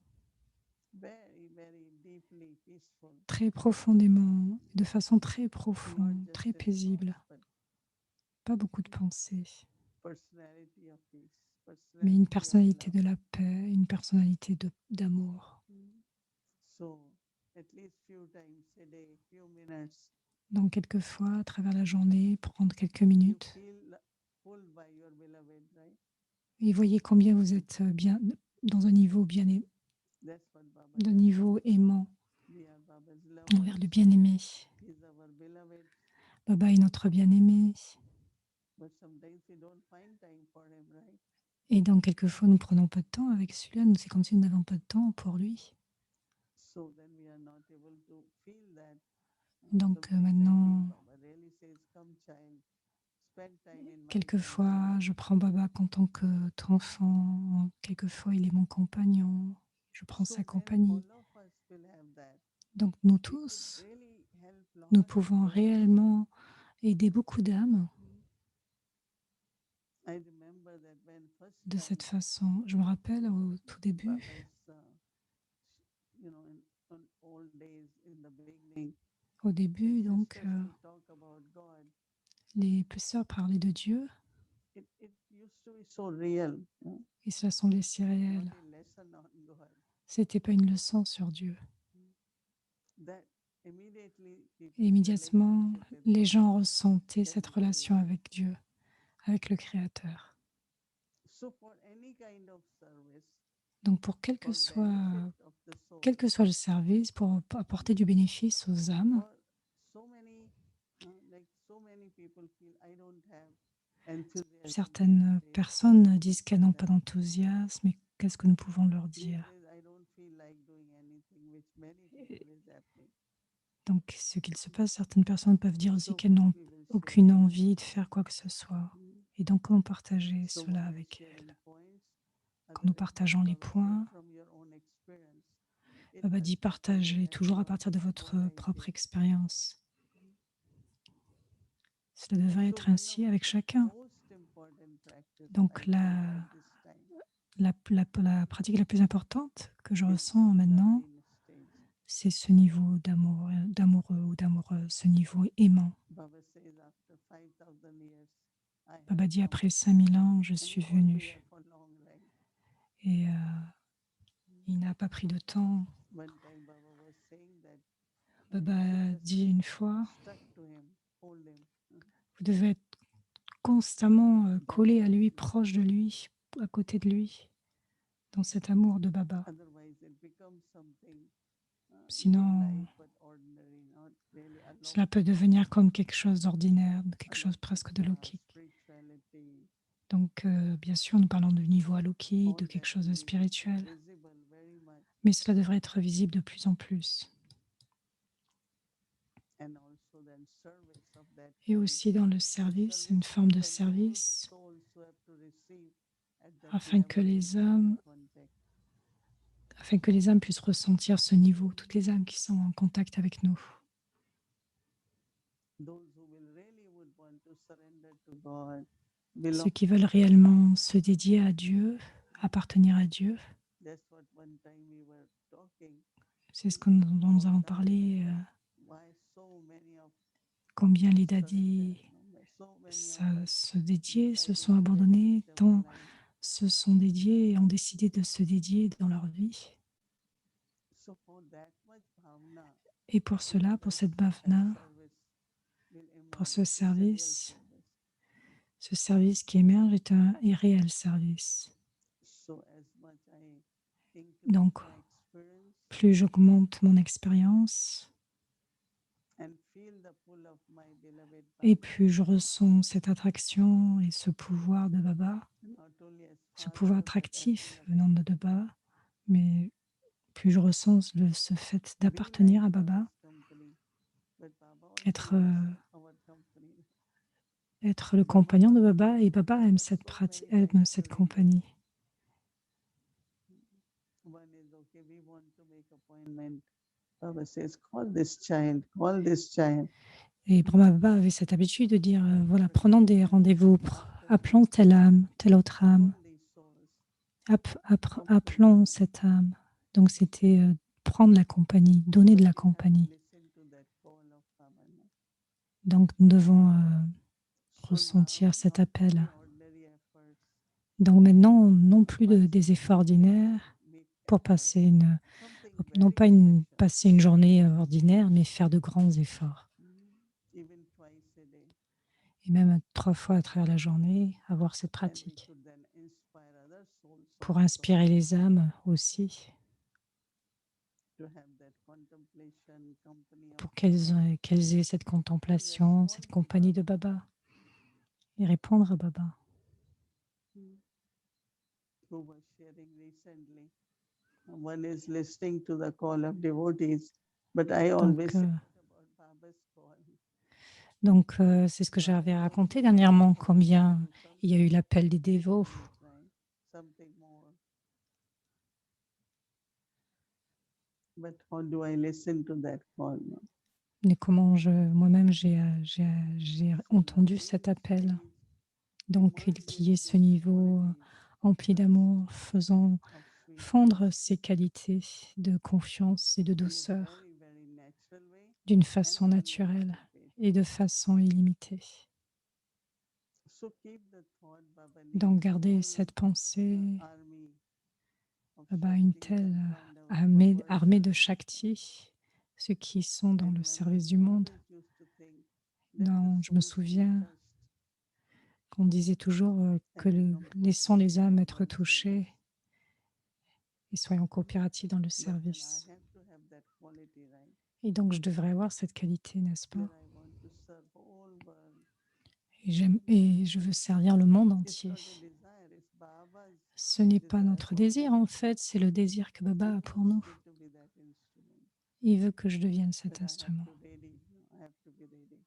[SPEAKER 3] very, very deeply peaceful,
[SPEAKER 2] très profondément, de façon très
[SPEAKER 3] not
[SPEAKER 2] profonde,
[SPEAKER 3] just
[SPEAKER 2] très
[SPEAKER 3] in thoughts,
[SPEAKER 2] paisible,
[SPEAKER 3] but
[SPEAKER 2] pas beaucoup de pensées,
[SPEAKER 3] personality of peace,
[SPEAKER 2] mais une
[SPEAKER 3] personality of
[SPEAKER 2] personnalité
[SPEAKER 3] love.
[SPEAKER 2] de la paix, une personnalité d'amour.
[SPEAKER 3] So at least few times a day, few minutes,
[SPEAKER 2] Donc quelquefois, à travers la journée, prendre quelques
[SPEAKER 3] you
[SPEAKER 2] minutes
[SPEAKER 3] feel pulled by your beloved, right?
[SPEAKER 2] et voyez combien vous êtes bien dans un niveau
[SPEAKER 3] That's what Baba
[SPEAKER 2] d'un
[SPEAKER 3] tells us.
[SPEAKER 2] niveau aimant
[SPEAKER 3] We are Baba's
[SPEAKER 2] envers
[SPEAKER 3] lovers.
[SPEAKER 2] le bien-aimé.
[SPEAKER 3] He is our beloved.
[SPEAKER 2] Baba est notre bien-aimé.
[SPEAKER 3] but sometimes we don't find time for him, right?
[SPEAKER 2] Et donc, quelquefois, nous ne prenons pas de temps avec celui-là. C'est comme si nous n'avions pas de temps pour lui.
[SPEAKER 3] So then we are not able to feel that.
[SPEAKER 2] Donc,
[SPEAKER 3] Sometimes I feel
[SPEAKER 2] maintenant,
[SPEAKER 3] Baba really says, "Come, child, spend time in my
[SPEAKER 2] quelquefois,
[SPEAKER 3] company."
[SPEAKER 2] je prends Baba en tant qu'enfant. Quelquefois, il est mon compagnon. Je prends
[SPEAKER 3] So
[SPEAKER 2] sa
[SPEAKER 3] when
[SPEAKER 2] compagnie.
[SPEAKER 3] all of us will have that,
[SPEAKER 2] Donc, nous
[SPEAKER 3] it will
[SPEAKER 2] tous,
[SPEAKER 3] really help
[SPEAKER 2] nous
[SPEAKER 3] lot of
[SPEAKER 2] pouvons
[SPEAKER 3] souls.
[SPEAKER 2] réellement aider beaucoup d'âmes
[SPEAKER 3] I remember that when first
[SPEAKER 2] de cette
[SPEAKER 3] time
[SPEAKER 2] façon. Je me rappelle au tout début,
[SPEAKER 3] Baba's, on old days in the beginning,
[SPEAKER 2] au
[SPEAKER 3] when
[SPEAKER 2] début, donc,
[SPEAKER 3] sisters will talk about God,
[SPEAKER 2] les sœurs parlaient de Dieu
[SPEAKER 3] it used to be so real,
[SPEAKER 2] et cela semblait si
[SPEAKER 3] not
[SPEAKER 2] réel.
[SPEAKER 3] a lesson on God.
[SPEAKER 2] C'était pas une leçon sur Dieu.
[SPEAKER 3] That immediately
[SPEAKER 2] Et
[SPEAKER 3] people's
[SPEAKER 2] immédiatement,
[SPEAKER 3] relationship with
[SPEAKER 2] les
[SPEAKER 3] God
[SPEAKER 2] gens ressentaient
[SPEAKER 3] can
[SPEAKER 2] cette
[SPEAKER 3] be
[SPEAKER 2] relation
[SPEAKER 3] changed.
[SPEAKER 2] avec Dieu, avec le Créateur.
[SPEAKER 3] So for any kind of service,
[SPEAKER 2] Donc, pour
[SPEAKER 3] for benefit of the
[SPEAKER 2] quel
[SPEAKER 3] soul,
[SPEAKER 2] que soit le service, pour apporter du bénéfice aux âmes,
[SPEAKER 3] for so many people feel I don't have enthusiasm to do
[SPEAKER 2] certaines
[SPEAKER 3] this, I
[SPEAKER 2] personnes
[SPEAKER 3] don't
[SPEAKER 2] disent qu'elles
[SPEAKER 3] feel
[SPEAKER 2] n'ont pas
[SPEAKER 3] that.
[SPEAKER 2] d'enthousiasme, et qu'est-ce que nous pouvons leur
[SPEAKER 3] These
[SPEAKER 2] dire?
[SPEAKER 3] days I don't feel like doing anything, which many
[SPEAKER 2] Et
[SPEAKER 3] people is happening.
[SPEAKER 2] donc, ce qu'il se passe, certaines personnes peuvent dire aussi
[SPEAKER 3] So
[SPEAKER 2] qu'elles
[SPEAKER 3] what
[SPEAKER 2] n'ont
[SPEAKER 3] we will share.
[SPEAKER 2] aucune envie de faire quoi que ce soit.
[SPEAKER 3] Mm.
[SPEAKER 2] Et donc, comment partager
[SPEAKER 3] So
[SPEAKER 2] cela
[SPEAKER 3] one is
[SPEAKER 2] avec
[SPEAKER 3] sharing
[SPEAKER 2] elles?
[SPEAKER 3] points,
[SPEAKER 2] Quand nous
[SPEAKER 3] other is like
[SPEAKER 2] partageons les
[SPEAKER 3] Baba says
[SPEAKER 2] points,
[SPEAKER 3] from your own experience. It
[SPEAKER 2] Baba dit
[SPEAKER 3] helps us to look
[SPEAKER 2] partagez
[SPEAKER 3] at
[SPEAKER 2] toujours à
[SPEAKER 3] what
[SPEAKER 2] partir de votre
[SPEAKER 3] I
[SPEAKER 2] propre
[SPEAKER 3] did.
[SPEAKER 2] expérience. Cela devrait
[SPEAKER 3] So
[SPEAKER 2] être
[SPEAKER 3] one of
[SPEAKER 2] ainsi avec
[SPEAKER 3] the
[SPEAKER 2] chacun.
[SPEAKER 3] most important practice
[SPEAKER 2] Donc,
[SPEAKER 3] I feel at this time
[SPEAKER 2] la pratique la plus importante que je
[SPEAKER 3] is
[SPEAKER 2] ressens maintenant,
[SPEAKER 3] loveliness stage.
[SPEAKER 2] c'est ce niveau d'amoureux ou d'amoureuse, ce niveau aimant.
[SPEAKER 3] Baba says after 5,000 years, I have
[SPEAKER 2] Baba dit
[SPEAKER 3] come.
[SPEAKER 2] après 5000 ans, je
[SPEAKER 3] And
[SPEAKER 2] suis
[SPEAKER 3] he won't be
[SPEAKER 2] venu.
[SPEAKER 3] here for long, right?
[SPEAKER 2] Et il n'a pas pris de temps.
[SPEAKER 3] One time Baba was saying that
[SPEAKER 2] Baba
[SPEAKER 3] you should
[SPEAKER 2] a
[SPEAKER 3] just
[SPEAKER 2] dit une fois,
[SPEAKER 3] stuck to him, hold him.
[SPEAKER 2] vous devez être constamment
[SPEAKER 3] That
[SPEAKER 2] collé à
[SPEAKER 3] helps
[SPEAKER 2] lui,
[SPEAKER 3] you.
[SPEAKER 2] proche de lui, à côté de lui, dans cet amour de Baba.
[SPEAKER 3] Otherwise, it becomes something good
[SPEAKER 2] Sinon,
[SPEAKER 3] life, but ordinary, not really
[SPEAKER 2] cela peut
[SPEAKER 3] alaukic.
[SPEAKER 2] devenir comme quelque chose d'ordinaire, quelque chose
[SPEAKER 3] Alaukic,
[SPEAKER 2] presque de loquique.
[SPEAKER 3] spirituality,
[SPEAKER 2] Donc, bien sûr, nous parlons du niveau alaukique, de
[SPEAKER 3] all
[SPEAKER 2] quelque
[SPEAKER 3] that
[SPEAKER 2] chose
[SPEAKER 3] will
[SPEAKER 2] de
[SPEAKER 3] be
[SPEAKER 2] spirituel,
[SPEAKER 3] visible very much.
[SPEAKER 2] mais cela devrait être visible de plus en plus.
[SPEAKER 3] And also then service of that
[SPEAKER 2] Et
[SPEAKER 3] kind.
[SPEAKER 2] aussi dans le
[SPEAKER 3] The
[SPEAKER 2] service,
[SPEAKER 3] service
[SPEAKER 2] une forme de
[SPEAKER 3] that those
[SPEAKER 2] service,
[SPEAKER 3] souls who have to receive at that
[SPEAKER 2] afin que
[SPEAKER 3] level will
[SPEAKER 2] les
[SPEAKER 3] come in
[SPEAKER 2] âmes,
[SPEAKER 3] contact.
[SPEAKER 2] afin que les âmes puissent ressentir ce niveau, toutes les âmes qui sont en contact avec nous.
[SPEAKER 3] Those who will really would want to surrender to God,
[SPEAKER 2] Ceux
[SPEAKER 3] belong
[SPEAKER 2] qui
[SPEAKER 3] to
[SPEAKER 2] veulent
[SPEAKER 3] God.
[SPEAKER 2] réellement se dédier à Dieu, appartenir à Dieu,
[SPEAKER 3] That's what one time we were talking.
[SPEAKER 2] c'est ce dont nous
[SPEAKER 3] About
[SPEAKER 2] avons
[SPEAKER 3] Dadi
[SPEAKER 2] parlé,
[SPEAKER 3] Dada. Why so many of
[SPEAKER 2] combien les
[SPEAKER 3] us surrendered?
[SPEAKER 2] dadis
[SPEAKER 3] So many of us
[SPEAKER 2] se dédiaient, se
[SPEAKER 3] decided
[SPEAKER 2] sont
[SPEAKER 3] to
[SPEAKER 2] abandonnés,
[SPEAKER 3] dedicate our
[SPEAKER 2] tant
[SPEAKER 3] life.
[SPEAKER 2] se sont dédiés et ont décidé de se dédier dans leur vie.
[SPEAKER 3] So for that much bhavna,
[SPEAKER 2] Et pour cela, pour cette
[SPEAKER 3] that
[SPEAKER 2] bhavana,
[SPEAKER 3] service will
[SPEAKER 2] pour
[SPEAKER 3] emerge. It's a real service.
[SPEAKER 2] ce service qui émerge est un réel service.
[SPEAKER 3] So as much I increase
[SPEAKER 2] Donc,
[SPEAKER 3] my experience
[SPEAKER 2] plus j'augmente mon expérience
[SPEAKER 3] and feel the pull of my beloved
[SPEAKER 2] et
[SPEAKER 3] Baba,
[SPEAKER 2] plus je ressens cette attraction et ce pouvoir de Baba,
[SPEAKER 3] not only as
[SPEAKER 2] ce pouvoir
[SPEAKER 3] father but as
[SPEAKER 2] attractif
[SPEAKER 3] beloved.
[SPEAKER 2] venant de Baba, mais plus je ressens ce fait
[SPEAKER 3] Be
[SPEAKER 2] d'appartenir
[SPEAKER 3] like
[SPEAKER 2] à
[SPEAKER 3] Baba's
[SPEAKER 2] Baba,
[SPEAKER 3] company, but Baba also
[SPEAKER 2] être,
[SPEAKER 3] likes our company.
[SPEAKER 2] être le
[SPEAKER 3] Baba
[SPEAKER 2] compagnon de
[SPEAKER 3] knows
[SPEAKER 2] Baba, et Baba
[SPEAKER 3] there
[SPEAKER 2] aime
[SPEAKER 3] are
[SPEAKER 2] cette
[SPEAKER 3] so many
[SPEAKER 2] aime
[SPEAKER 3] practical
[SPEAKER 2] cette
[SPEAKER 3] reasons.
[SPEAKER 2] compagnie.
[SPEAKER 3] One is okay, we want to make appointment. Baba says, call this child, call this child.
[SPEAKER 2] Et Brahma Baba avait cette habitude de dire, voilà,
[SPEAKER 3] After
[SPEAKER 2] prenons des
[SPEAKER 3] discussion,
[SPEAKER 2] rendez-vous,
[SPEAKER 3] after
[SPEAKER 2] appelons telle âme, telle autre âme,
[SPEAKER 3] call these souls, accompany
[SPEAKER 2] appelons
[SPEAKER 3] them.
[SPEAKER 2] cette âme. Donc c'était prendre la compagnie, donner de
[SPEAKER 3] So
[SPEAKER 2] la
[SPEAKER 3] we have to
[SPEAKER 2] compagnie.
[SPEAKER 3] listen to that call of Baba.
[SPEAKER 2] Donc nous devons
[SPEAKER 3] So now,
[SPEAKER 2] ressentir cet
[SPEAKER 3] not only
[SPEAKER 2] appel.
[SPEAKER 3] ordinary efforts,
[SPEAKER 2] Donc maintenant, non plus des efforts
[SPEAKER 3] participating in
[SPEAKER 2] ordinaires
[SPEAKER 3] big
[SPEAKER 2] pour
[SPEAKER 3] efforts,
[SPEAKER 2] passer
[SPEAKER 3] something
[SPEAKER 2] non
[SPEAKER 3] very
[SPEAKER 2] pas
[SPEAKER 3] special,
[SPEAKER 2] passer une journée ordinaire, mais faire de grands efforts.
[SPEAKER 3] even twice a day.
[SPEAKER 2] Et même 3 fois à travers la journée, avoir cette
[SPEAKER 3] And we
[SPEAKER 2] pratique
[SPEAKER 3] could then inspire other souls
[SPEAKER 2] pour
[SPEAKER 3] also
[SPEAKER 2] inspirer les âmes aussi,
[SPEAKER 3] to have that contemplation, company of
[SPEAKER 2] pour
[SPEAKER 3] Baba.
[SPEAKER 2] qu'elles aient cette
[SPEAKER 3] Feel
[SPEAKER 2] contemplation, cette
[SPEAKER 3] responsible
[SPEAKER 2] compagnie de Baba, et répondre à Baba.
[SPEAKER 3] who was sharing recently. One is listening to the call of devotees, but I always
[SPEAKER 2] Donc,
[SPEAKER 3] think about Baba's call.
[SPEAKER 2] c'est ce que j'avais raconté dernièrement, combien il y a eu l'appel des dévots.
[SPEAKER 3] Right? Something more. But how do I listen to that call? No?
[SPEAKER 2] Et comment moi-même j'ai entendu cet appel. Donc, qu'il y ait ce niveau empli d'amour, faisant
[SPEAKER 3] Of sweetness
[SPEAKER 2] fondre ces qualités de confiance et de
[SPEAKER 3] in a
[SPEAKER 2] douceur
[SPEAKER 3] very, very natural way
[SPEAKER 2] d'une
[SPEAKER 3] and
[SPEAKER 2] façon naturelle
[SPEAKER 3] unlimited.
[SPEAKER 2] et de façon illimitée.
[SPEAKER 3] So keep the thought, Baba
[SPEAKER 2] Donc,
[SPEAKER 3] needs
[SPEAKER 2] garder
[SPEAKER 3] whole
[SPEAKER 2] cette pensée,
[SPEAKER 3] army of
[SPEAKER 2] une
[SPEAKER 3] Shakti
[SPEAKER 2] telle
[SPEAKER 3] and kind of
[SPEAKER 2] armée de
[SPEAKER 3] perverse.
[SPEAKER 2] Shakti, ceux qui sont dans
[SPEAKER 3] And
[SPEAKER 2] le
[SPEAKER 3] one
[SPEAKER 2] service du monde.
[SPEAKER 3] always used to think, let the
[SPEAKER 2] Je me
[SPEAKER 3] souls be
[SPEAKER 2] souviens
[SPEAKER 3] touched.
[SPEAKER 2] qu'on disait toujours que laissons les âmes être touchées et soyons coopératifs dans le
[SPEAKER 3] But then I
[SPEAKER 2] service.
[SPEAKER 3] have to have that quality, right?
[SPEAKER 2] Et donc, je devrais avoir cette qualité, n'est-ce
[SPEAKER 3] Where
[SPEAKER 2] pas?
[SPEAKER 3] I want to serve whole world.
[SPEAKER 2] Et je veux servir le monde
[SPEAKER 3] It's
[SPEAKER 2] entier.
[SPEAKER 3] not a desire, it's Baba's
[SPEAKER 2] Ce n'est pas
[SPEAKER 3] desire
[SPEAKER 2] notre
[SPEAKER 3] for
[SPEAKER 2] désir,
[SPEAKER 3] me.
[SPEAKER 2] en fait, c'est le désir que Baba a
[SPEAKER 3] He
[SPEAKER 2] pour
[SPEAKER 3] wants
[SPEAKER 2] nous.
[SPEAKER 3] me to be that instrument.
[SPEAKER 2] Il veut que je devienne cet
[SPEAKER 3] But I have
[SPEAKER 2] instrument.
[SPEAKER 3] to ready. I have to be ready.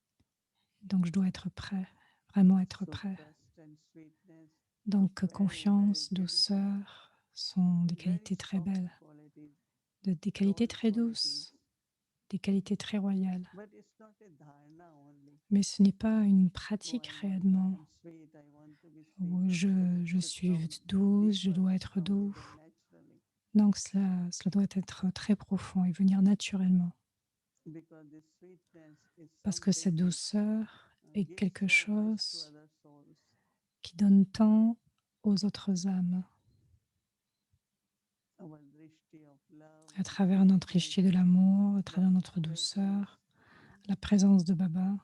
[SPEAKER 2] Donc, je dois être prêt, vraiment être
[SPEAKER 3] So
[SPEAKER 2] prêt.
[SPEAKER 3] trust and sweetness,
[SPEAKER 2] Donc,
[SPEAKER 3] very, very
[SPEAKER 2] confiance,
[SPEAKER 3] beautiful,
[SPEAKER 2] douceur sont des
[SPEAKER 3] very
[SPEAKER 2] qualités très
[SPEAKER 3] soft
[SPEAKER 2] belles,
[SPEAKER 3] qualities,
[SPEAKER 2] des qualités
[SPEAKER 3] royal
[SPEAKER 2] très
[SPEAKER 3] qualities.
[SPEAKER 2] douces, des qualités très royales.
[SPEAKER 3] But it's not a dharana only.
[SPEAKER 2] Mais ce n'est pas une
[SPEAKER 3] Oh,
[SPEAKER 2] pratique
[SPEAKER 3] I
[SPEAKER 2] réellement.
[SPEAKER 3] am sweet, I want to be
[SPEAKER 2] Où
[SPEAKER 3] sweet. But
[SPEAKER 2] je
[SPEAKER 3] it should
[SPEAKER 2] suis
[SPEAKER 3] come
[SPEAKER 2] douce, je
[SPEAKER 3] deeper
[SPEAKER 2] dois être
[SPEAKER 3] down
[SPEAKER 2] doux.
[SPEAKER 3] within naturally.
[SPEAKER 2] Donc, cela doit être très profond et venir naturellement.
[SPEAKER 3] Because this sweetness is
[SPEAKER 2] Parce que cette
[SPEAKER 3] something which
[SPEAKER 2] douceur est
[SPEAKER 3] gives
[SPEAKER 2] quelque
[SPEAKER 3] so much to
[SPEAKER 2] chose
[SPEAKER 3] other souls.
[SPEAKER 2] qui donne tant aux autres âmes,
[SPEAKER 3] Our drishti of love
[SPEAKER 2] à
[SPEAKER 3] and
[SPEAKER 2] travers notre
[SPEAKER 3] sweetness,
[SPEAKER 2] richesse de l'amour, à travers
[SPEAKER 3] Baba's
[SPEAKER 2] notre
[SPEAKER 3] presence.
[SPEAKER 2] douceur, la présence de Baba.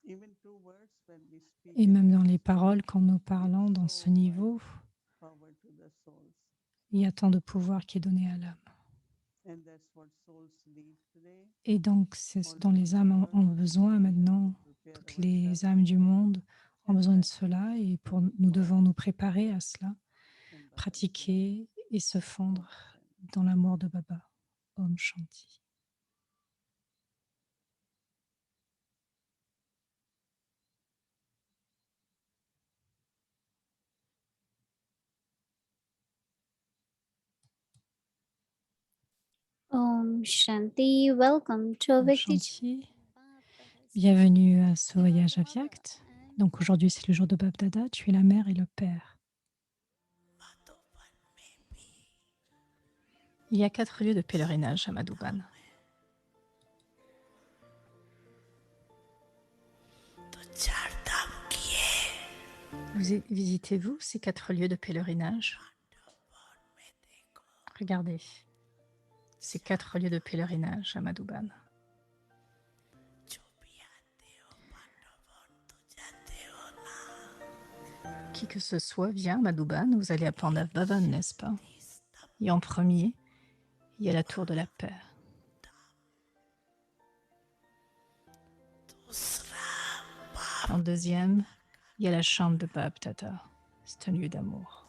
[SPEAKER 3] Even two words when we speak
[SPEAKER 2] Et
[SPEAKER 3] in
[SPEAKER 2] même dans
[SPEAKER 3] that
[SPEAKER 2] les
[SPEAKER 3] stage
[SPEAKER 2] paroles, quand nous
[SPEAKER 3] gives
[SPEAKER 2] parlons dans ce
[SPEAKER 3] so much
[SPEAKER 2] niveau,
[SPEAKER 3] power to the souls.
[SPEAKER 2] il y a tant de pouvoir qui est donné à l'âme.
[SPEAKER 3] And that's what souls need today.
[SPEAKER 2] Et donc, c'est ce
[SPEAKER 3] All
[SPEAKER 2] dont
[SPEAKER 3] over
[SPEAKER 2] les
[SPEAKER 3] the
[SPEAKER 2] âmes ont
[SPEAKER 3] world,
[SPEAKER 2] besoin
[SPEAKER 3] we have to
[SPEAKER 2] maintenant.
[SPEAKER 3] prepare
[SPEAKER 2] Toutes les
[SPEAKER 3] ourselves
[SPEAKER 2] âmes du monde ont
[SPEAKER 3] and
[SPEAKER 2] besoin de
[SPEAKER 3] practice
[SPEAKER 2] cela et
[SPEAKER 3] and
[SPEAKER 2] nous
[SPEAKER 3] follow
[SPEAKER 2] devons nous préparer à cela,
[SPEAKER 3] in Baba's love.
[SPEAKER 2] pratiquer et se fondre
[SPEAKER 3] Om Shanti.
[SPEAKER 2] dans l'amour de Baba. Om Shanti.
[SPEAKER 1] Om Shanti, welcome to
[SPEAKER 2] Om
[SPEAKER 1] Avyakti.
[SPEAKER 2] Shanti. Bienvenue à ce voyage à Vyakt. Donc aujourd'hui, c'est le jour de Bab Dada. Tu es la mère et le père. Il y a 4 lieux de pèlerinage à Madhuban. Visitez-vous ces 4 lieux de pèlerinage? Regardez ces 4 lieux de pèlerinage à Madhuban. Qui que ce soit vient à Madhuban, vous allez à Pandav Bhavan, n'est-ce pas? Et en premier, il y a la tour de la paix. En deuxième, il y a la chambre de Bab Dada. C'est un lieu d'amour.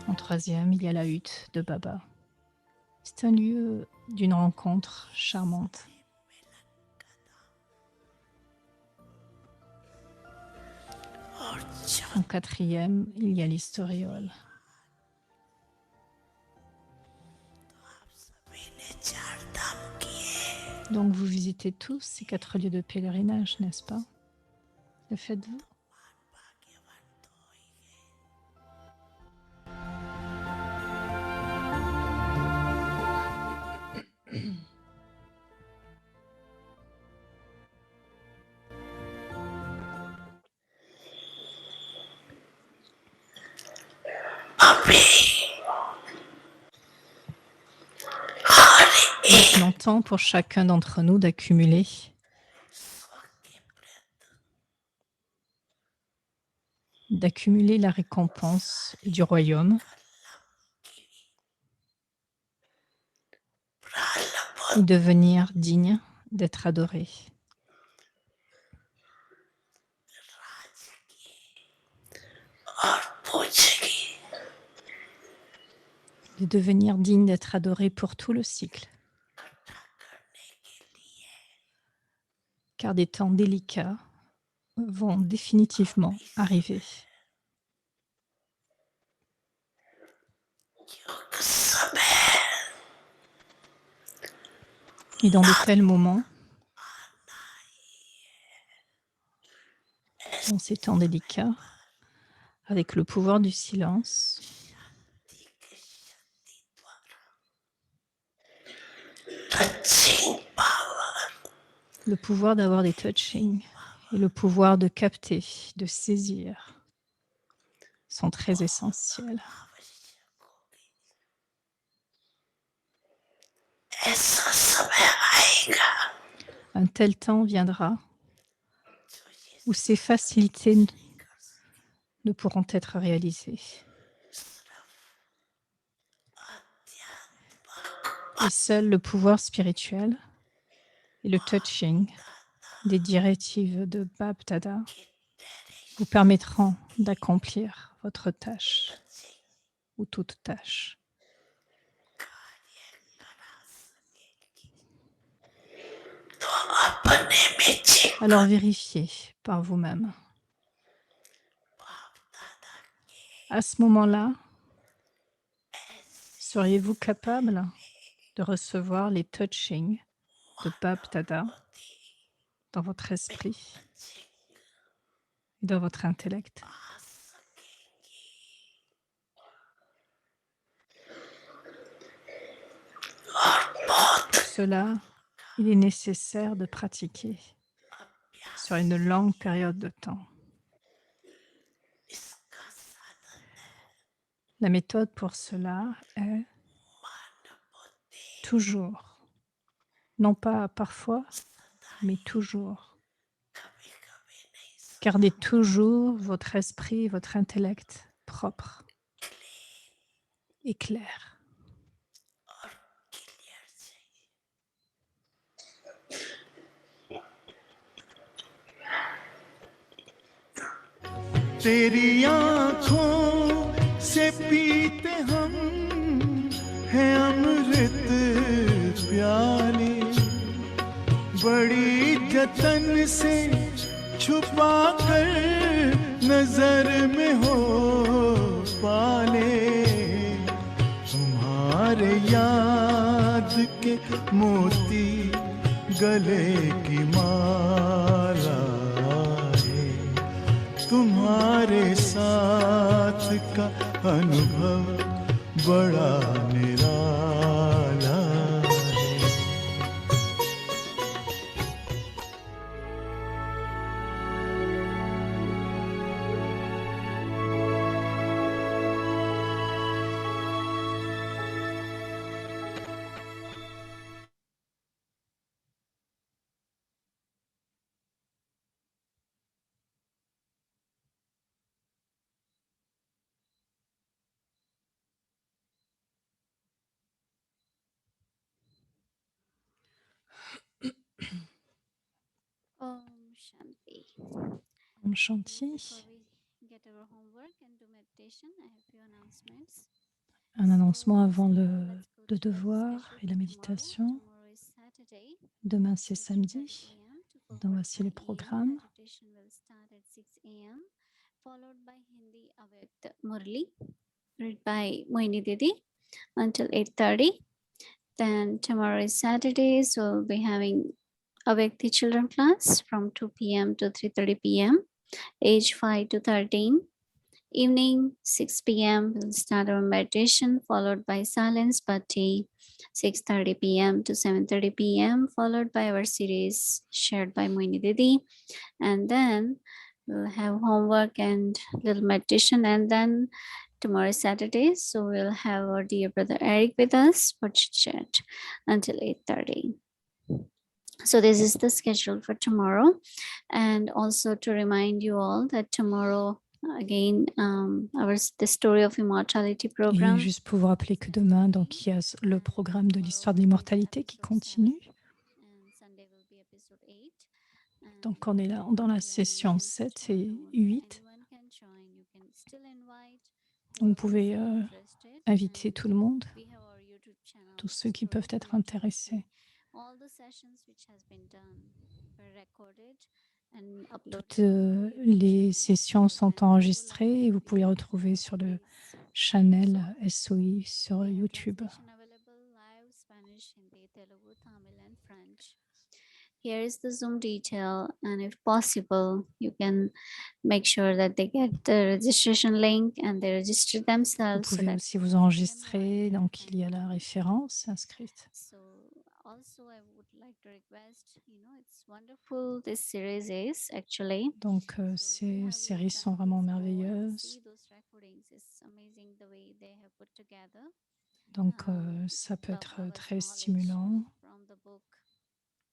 [SPEAKER 2] En troisième, il y a la hutte de Baba. C'est un lieu d'une rencontre charmante. En quatrième, il y a l'historiole. Donc vous visitez tous ces 4 lieux de pèlerinage, n'est-ce pas? Le faites-vous? Maintenant, temps pour chacun d'entre nous d'accumuler la récompense du royaume et devenir digne d'être adoré. De devenir digne d'être adoré pour tout le cycle. Car des temps délicats vont définitivement arriver. Et dans de tels moments, dans ces temps délicats, avec le pouvoir du silence, le pouvoir d'avoir des touchings et le pouvoir de capter, de saisir sont très essentiels. Un tel temps viendra où ces facilités ne pourront être réalisées. Et seul le pouvoir spirituel et le touching des directives de Bap-Dada vous permettront d'accomplir votre tâche ou toute tâche. Alors vérifiez par vous-même. À ce moment-là, seriez-vous capable de recevoir les touchings de Bap-Dada dans votre esprit et dans votre intellect? Pour cela, il est nécessaire de pratiquer sur une longue période de temps. La méthode pour cela est toujours, non pas parfois, mais toujours. Gardez toujours votre esprit, votre intellect propre et clair.
[SPEAKER 4] तेरी आँखों से पीते हम हैं अमृत प्याले, बड़ी जतन से छुपा कर नजर में हो पाले, तुम्हारे याद के मोती गले की माला, तुम्हारे साथ का अनुभव बड़ा निराला है।
[SPEAKER 1] Om Shanti.
[SPEAKER 2] Om Shanti.
[SPEAKER 1] Before we get our homework and do meditation, I have few announcements.
[SPEAKER 2] Un annoncement avant
[SPEAKER 1] So,
[SPEAKER 2] le
[SPEAKER 1] let's go to the
[SPEAKER 2] devoir
[SPEAKER 1] schedule
[SPEAKER 2] et
[SPEAKER 1] for
[SPEAKER 2] la
[SPEAKER 1] tomorrow.
[SPEAKER 2] méditation.
[SPEAKER 1] Tomorrow is Saturday.
[SPEAKER 2] Demain, c'est
[SPEAKER 1] 6:30
[SPEAKER 2] samedi.
[SPEAKER 1] a.m. to
[SPEAKER 2] Donc, voici
[SPEAKER 1] 4:45
[SPEAKER 2] le
[SPEAKER 1] a.m.
[SPEAKER 2] programme.
[SPEAKER 1] Meditation will start at 6 a.m. followed by Hindi Avyakt Murli read by Moini Didi until 8:30. Then tomorrow is Saturday, so we'll be having Avyakti children class from 2 p.m. to 3:30 p.m. age 5 to 13. Evening 6 p.m. we'll start our meditation followed by silence bhakti 6:30 p.m. to 7:30 p.m. followed by our series shared by Moini Didi, and then we'll have homework and little meditation, and then tomorrow is Saturday, so we'll have our dear brother Eric with us for chit chat until 8:30. So this is the schedule for tomorrow, and also to remind you all that tomorrow again, the Story of Immortality
[SPEAKER 2] Et
[SPEAKER 1] program.
[SPEAKER 2] juste pour vous rappeler que demain, donc, il y a le programme de l'histoire de l'immortalité qui continue.
[SPEAKER 1] And Sunday will be episode 8.
[SPEAKER 2] Donc, on est là dans la session 7 et 8.
[SPEAKER 1] Anyone can join. You can still invite
[SPEAKER 2] Vous
[SPEAKER 1] whoever
[SPEAKER 2] pouvez
[SPEAKER 1] is interested.
[SPEAKER 2] inviter tout le monde,
[SPEAKER 1] We have our YouTube channel,
[SPEAKER 2] tous ceux qui
[SPEAKER 1] Story
[SPEAKER 2] peuvent
[SPEAKER 1] of
[SPEAKER 2] être
[SPEAKER 1] Immortality.
[SPEAKER 2] intéressés.
[SPEAKER 1] All the sessions which has been done were recorded and
[SPEAKER 2] Toutes
[SPEAKER 1] uploaded.
[SPEAKER 2] les sessions sont enregistrées et vous pouvez les retrouver sur le channel SOI sur
[SPEAKER 1] We have
[SPEAKER 2] YouTube.
[SPEAKER 1] translation available live Spanish, Hindi, Telugu, Tamil, and French. Here is the Zoom detail, and if possible, you can make sure that they get the registration link and they register
[SPEAKER 2] Vous
[SPEAKER 1] themselves. so
[SPEAKER 2] pouvez
[SPEAKER 1] that
[SPEAKER 2] aussi vous
[SPEAKER 1] we can
[SPEAKER 2] enregistrer,
[SPEAKER 1] invite
[SPEAKER 2] donc il y a la
[SPEAKER 1] anyone.
[SPEAKER 2] référence inscrite.
[SPEAKER 1] So also I would like to request, it's wonderful this series is actually.
[SPEAKER 2] Donc
[SPEAKER 1] So if you
[SPEAKER 2] ces
[SPEAKER 1] have
[SPEAKER 2] séries
[SPEAKER 1] time,
[SPEAKER 2] sont vraiment
[SPEAKER 1] please go and
[SPEAKER 2] merveilleuses.
[SPEAKER 1] see those recordings. It's amazing the way they have put together.
[SPEAKER 2] Donc ça peut être très stimulant.
[SPEAKER 1] From the book.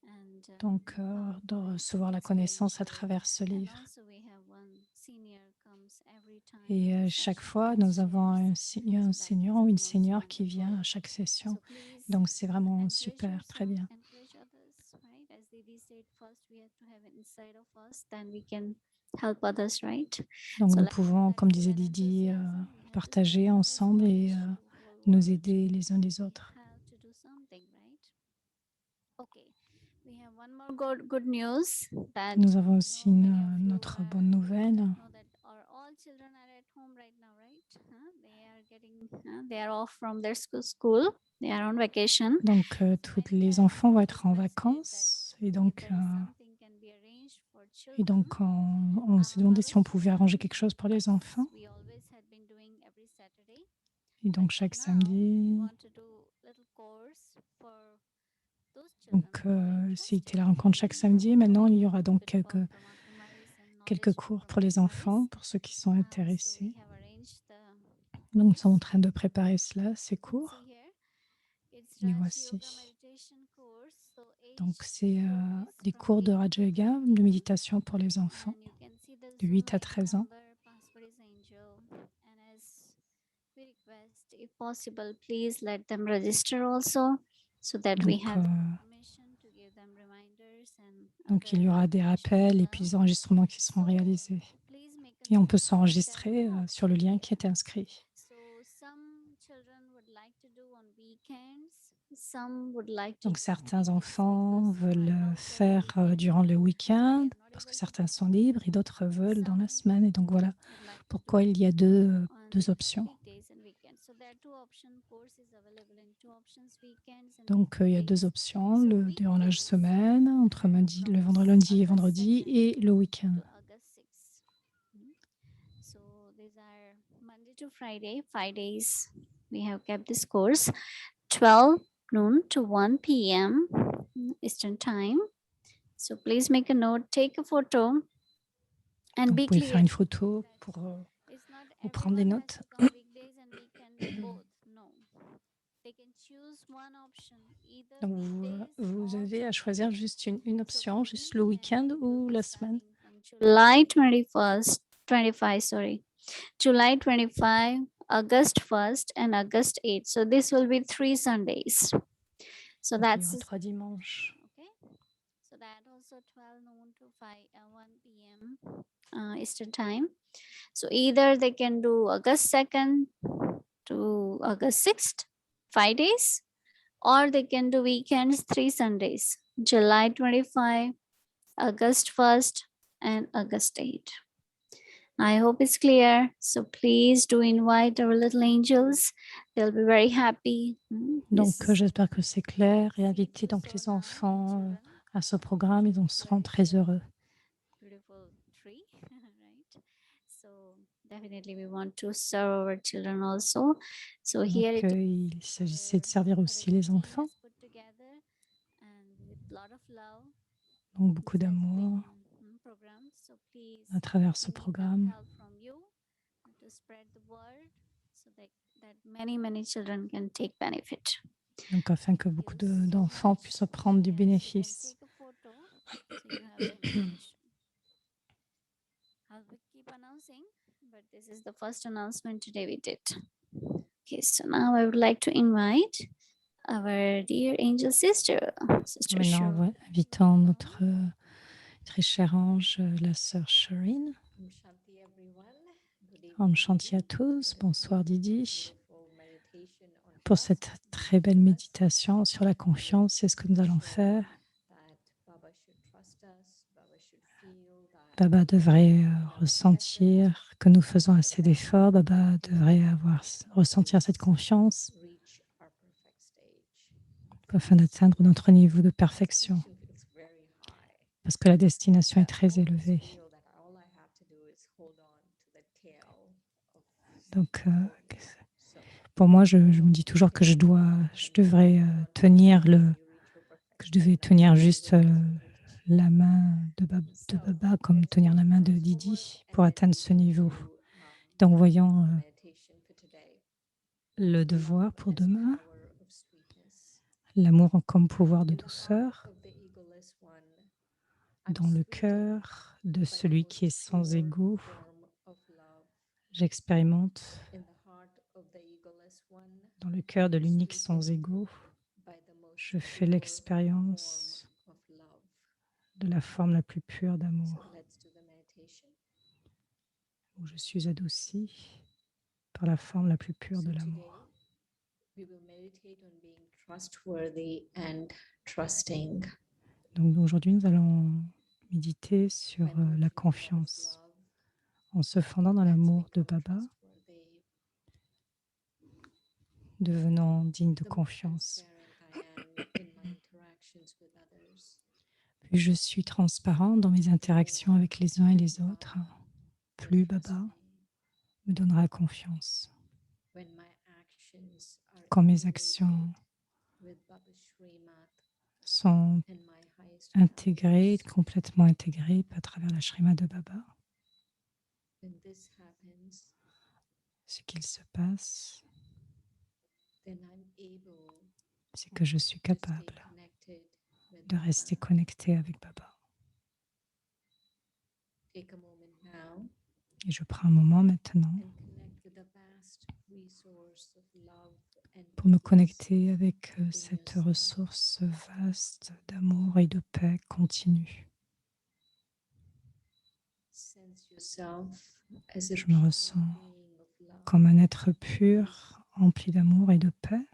[SPEAKER 1] And,
[SPEAKER 2] Donc de recevoir la connaissance à travers ce livre. Et chaque fois, nous avons un seigneur ou une seigneur qui vient à chaque session. Donc c'est vraiment super, très bien. Donc nous pouvons, comme disait Didi, partager ensemble et nous aider les uns les autres.
[SPEAKER 1] Nous
[SPEAKER 2] avons aussi notre bonne nouvelle. Donc tous les enfants vont être en vacances et donc on s'est demandé si on pouvait arranger quelque chose pour les enfants. Et donc chaque samedi, donc c'était la rencontre chaque samedi. Maintenant, il y aura donc quelques cours pour les enfants, pour ceux qui sont intéressés. Donc nous sommes en train de préparer cela, ces cours. Les voici. Donc c'est des cours de Raja Yoga, de méditation pour les enfants de 8 à 13 ans.
[SPEAKER 1] If possible, please let them register also, so that we have permission to give them reminders and
[SPEAKER 2] donc il y aura des rappels et puis des enregistrements qui seront réalisés. Et on peut s'enregistrer sur le lien qui est inscrit. Donc certains enfants veulent faire durant le week-end parce que certains sont libres et d'autres veulent dans la semaine. Et donc voilà pourquoi il y a deux options. Donc il y a deux options, durant la semaine, entre le lundi et vendredi, et le week-end.
[SPEAKER 1] So these are Monday to Friday, 5 days. We have kept this course, 12 noon to 1 p.m. Eastern time. So please make a note, take a photo, and
[SPEAKER 2] Donc,
[SPEAKER 1] be
[SPEAKER 2] vous pouvez
[SPEAKER 1] clear.
[SPEAKER 2] faire une photo pour ou prendre des notes. Donc vous avez à choisir juste une option, juste le week-end ou la semaine.
[SPEAKER 1] July 21st, 25, sorry. July 25, August 1st, and August 8th. So this will be 3 Sundays. So
[SPEAKER 2] Donc, il y
[SPEAKER 1] that's
[SPEAKER 2] aura 3 dimanches.
[SPEAKER 1] okay. So that also 12 noon to 1 p.m. Eastern time. So either they can do August 2nd to August 6th, 5 days, or they can do weekends, 3 Sundays, July 25, August 1st, and August 8th. I hope it's clear. So please do invite our little angels. They'll be very happy.
[SPEAKER 2] Donc j'espère que c'est clair et invitez donc les enfants à ce programme, ils seront très heureux.
[SPEAKER 1] Beautiful tree, right? So definitely we want to serve our children also. So here
[SPEAKER 2] Donc il s'agissait de servir aussi les enfants. Donc beaucoup d'amour à travers ce programme. Donc afin que beaucoup d'enfants puissent prendre du bénéfice.
[SPEAKER 1] announcing, but this is the first announcement today we did. Okay, so now I would like to invite our dear angel sister, Sister
[SPEAKER 2] Maintenant,
[SPEAKER 1] Shireen.
[SPEAKER 2] invitons notre très cher ange, la sœur Shireen. Om Shanti à tous, bonsoir Didi, pour cette très belle méditation sur la confiance. C'est ce que nous allons faire. Baba devrait ressentir que nous faisons assez d'efforts. Baba devrait ressentir cette confiance afin d'atteindre notre niveau de perfection. Parce que la destination est très élevée. Donc, pour moi, je me dis toujours que je devrais que je devais tenir juste la main de Baba comme tenir la main de Didi pour atteindre ce niveau. Donc, voyons le devoir pour demain, l'amour comme pouvoir de douceur dans le cœur de celui qui est sans ego. J'expérimente dans le cœur de l'unique sans ego. Je fais l'expérience de la forme la plus pure d'amour, où je suis adouci par la forme la plus pure de l'amour. Donc aujourd'hui, nous allons méditer sur la confiance en se fondant dans l'amour de Baba, devenant digne de confiance. Plus je suis transparent dans mes interactions avec les uns et les autres, plus Baba me donnera confiance. Quand mes actions sont intégrées, complètement intégrées à travers la Shrima de Baba, ce qu'il se passe, c'est que je suis capable de rester connecté avec Baba. Et je prends un moment maintenant pour me connecter avec cette ressource vaste d'amour et de paix continue. Je me ressens comme un être pur, rempli d'amour et de paix.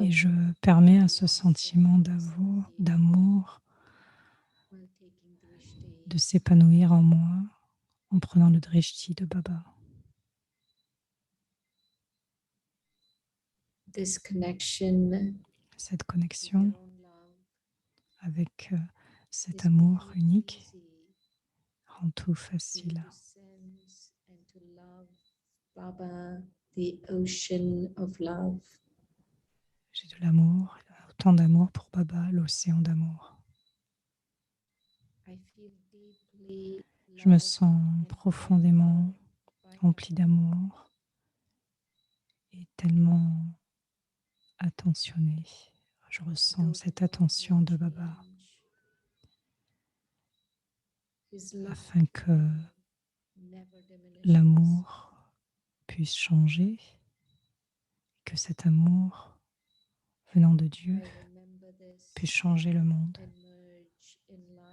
[SPEAKER 2] Et je permets à ce sentiment d'amour de s'épanouir en moi en prenant le drishti de Baba. Cette connexion avec cet amour unique rend tout facile. J'ai de l'amour, autant d'amour pour Baba, l'océan d'amour. Je me sens profondément rempli d'amour et tellement attentionné. Je ressens cette attention de Baba afin que l'amour puisse changer, que cet amour venant de Dieu puisse changer le monde.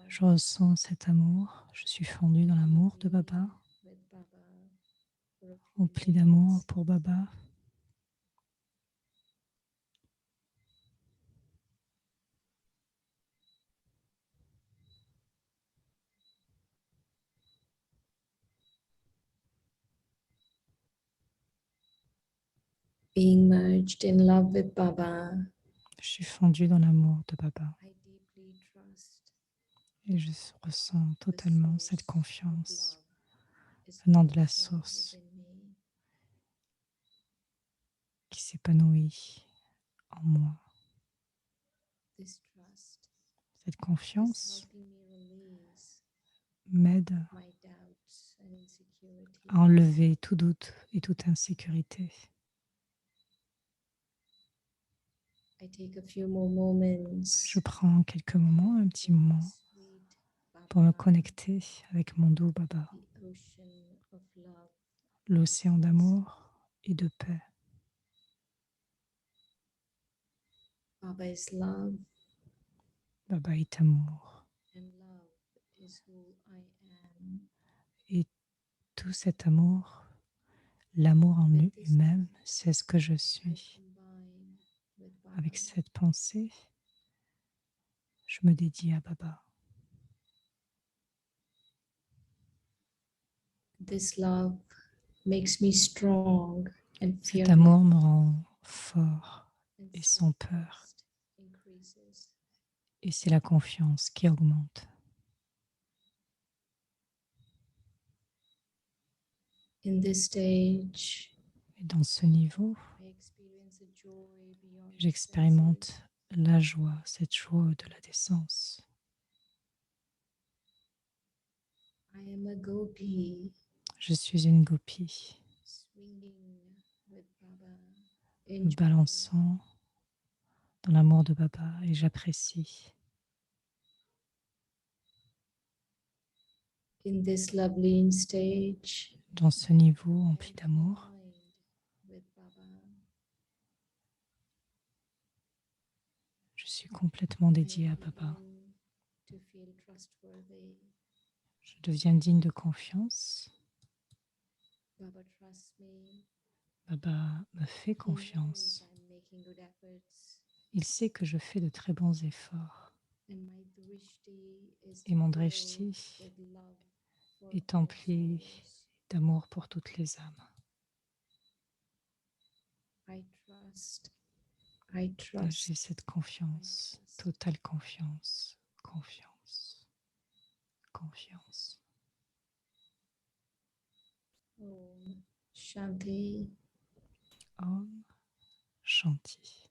[SPEAKER 2] Je ressens cet amour, je suis fondu dans l'amour de Baba, rempli d'amour pour Baba.
[SPEAKER 5] Being merged in love with Baba,
[SPEAKER 2] Je suis fondu dans l'amour de Baba
[SPEAKER 5] I deeply trust
[SPEAKER 2] et je ressens
[SPEAKER 5] the
[SPEAKER 2] totalement
[SPEAKER 5] source
[SPEAKER 2] cette
[SPEAKER 5] of
[SPEAKER 2] confiance
[SPEAKER 5] love is
[SPEAKER 2] venant de la
[SPEAKER 5] also
[SPEAKER 2] source
[SPEAKER 5] within me.
[SPEAKER 2] qui s'épanouit en moi.
[SPEAKER 5] This trust
[SPEAKER 2] Cette
[SPEAKER 5] is
[SPEAKER 2] confiance
[SPEAKER 5] helping me release
[SPEAKER 2] m'aide
[SPEAKER 5] my doubts and insecurities.
[SPEAKER 2] à enlever tout doute et toute insécurité.
[SPEAKER 5] I take a few more moments
[SPEAKER 2] Je prends quelques moments, un petit moment,
[SPEAKER 5] to
[SPEAKER 2] pour me connecter avec mon doux Baba,
[SPEAKER 5] the ocean of love.
[SPEAKER 2] l'océan d'amour et de paix.
[SPEAKER 5] Baba is love,
[SPEAKER 2] Baba est amour.
[SPEAKER 5] and love is who I am.
[SPEAKER 2] Et tout cet amour, l'amour en
[SPEAKER 5] With this
[SPEAKER 2] lui-même,
[SPEAKER 5] thought,
[SPEAKER 2] c'est ce que je
[SPEAKER 5] I
[SPEAKER 2] suis.
[SPEAKER 5] combine with Baba.
[SPEAKER 2] Avec cette pensée, je me dédie à Baba.
[SPEAKER 5] This love makes me strong and
[SPEAKER 2] Cet
[SPEAKER 5] fearless.
[SPEAKER 2] amour me rend fort
[SPEAKER 5] And
[SPEAKER 2] et sans peur.
[SPEAKER 5] self-trust increases.
[SPEAKER 2] Et c'est la confiance qui augmente.
[SPEAKER 5] In this stage,
[SPEAKER 2] Et dans ce niveau,
[SPEAKER 5] I experience a joy beyond
[SPEAKER 2] j'expérimente la joie, cette joie de la décence.
[SPEAKER 5] senses. I am a gopi,
[SPEAKER 2] Je suis une gopi,
[SPEAKER 5] swinging with Baba,
[SPEAKER 2] me
[SPEAKER 5] enjoying
[SPEAKER 2] balançant dans l'amour de Baba et j'apprécie.
[SPEAKER 5] in this lovely stage.
[SPEAKER 2] Dans ce niveau
[SPEAKER 5] I
[SPEAKER 2] empli
[SPEAKER 5] am
[SPEAKER 2] d'amour,
[SPEAKER 5] combined with Baba.
[SPEAKER 2] je suis complètement
[SPEAKER 5] I
[SPEAKER 2] dédiée à Baba.
[SPEAKER 5] begin to feel trustworthy.
[SPEAKER 2] Je deviens digne de confiance.
[SPEAKER 5] Baba trusts me.
[SPEAKER 2] Baba me fait
[SPEAKER 5] He knows
[SPEAKER 2] confiance.
[SPEAKER 5] I'm making good efforts.
[SPEAKER 2] Il sait que je fais de très bons efforts.
[SPEAKER 5] And my drishti is
[SPEAKER 2] Et mon
[SPEAKER 5] filled
[SPEAKER 2] drishti
[SPEAKER 5] with love for
[SPEAKER 2] est
[SPEAKER 5] all
[SPEAKER 2] empli
[SPEAKER 5] souls.
[SPEAKER 2] d'amour pour toutes les âmes.
[SPEAKER 5] I trust. I
[SPEAKER 2] J'ai
[SPEAKER 5] trust.
[SPEAKER 2] cette confiance, totale confiance, confiance, confiance.
[SPEAKER 5] Om Shanti.
[SPEAKER 2] Om Shanti.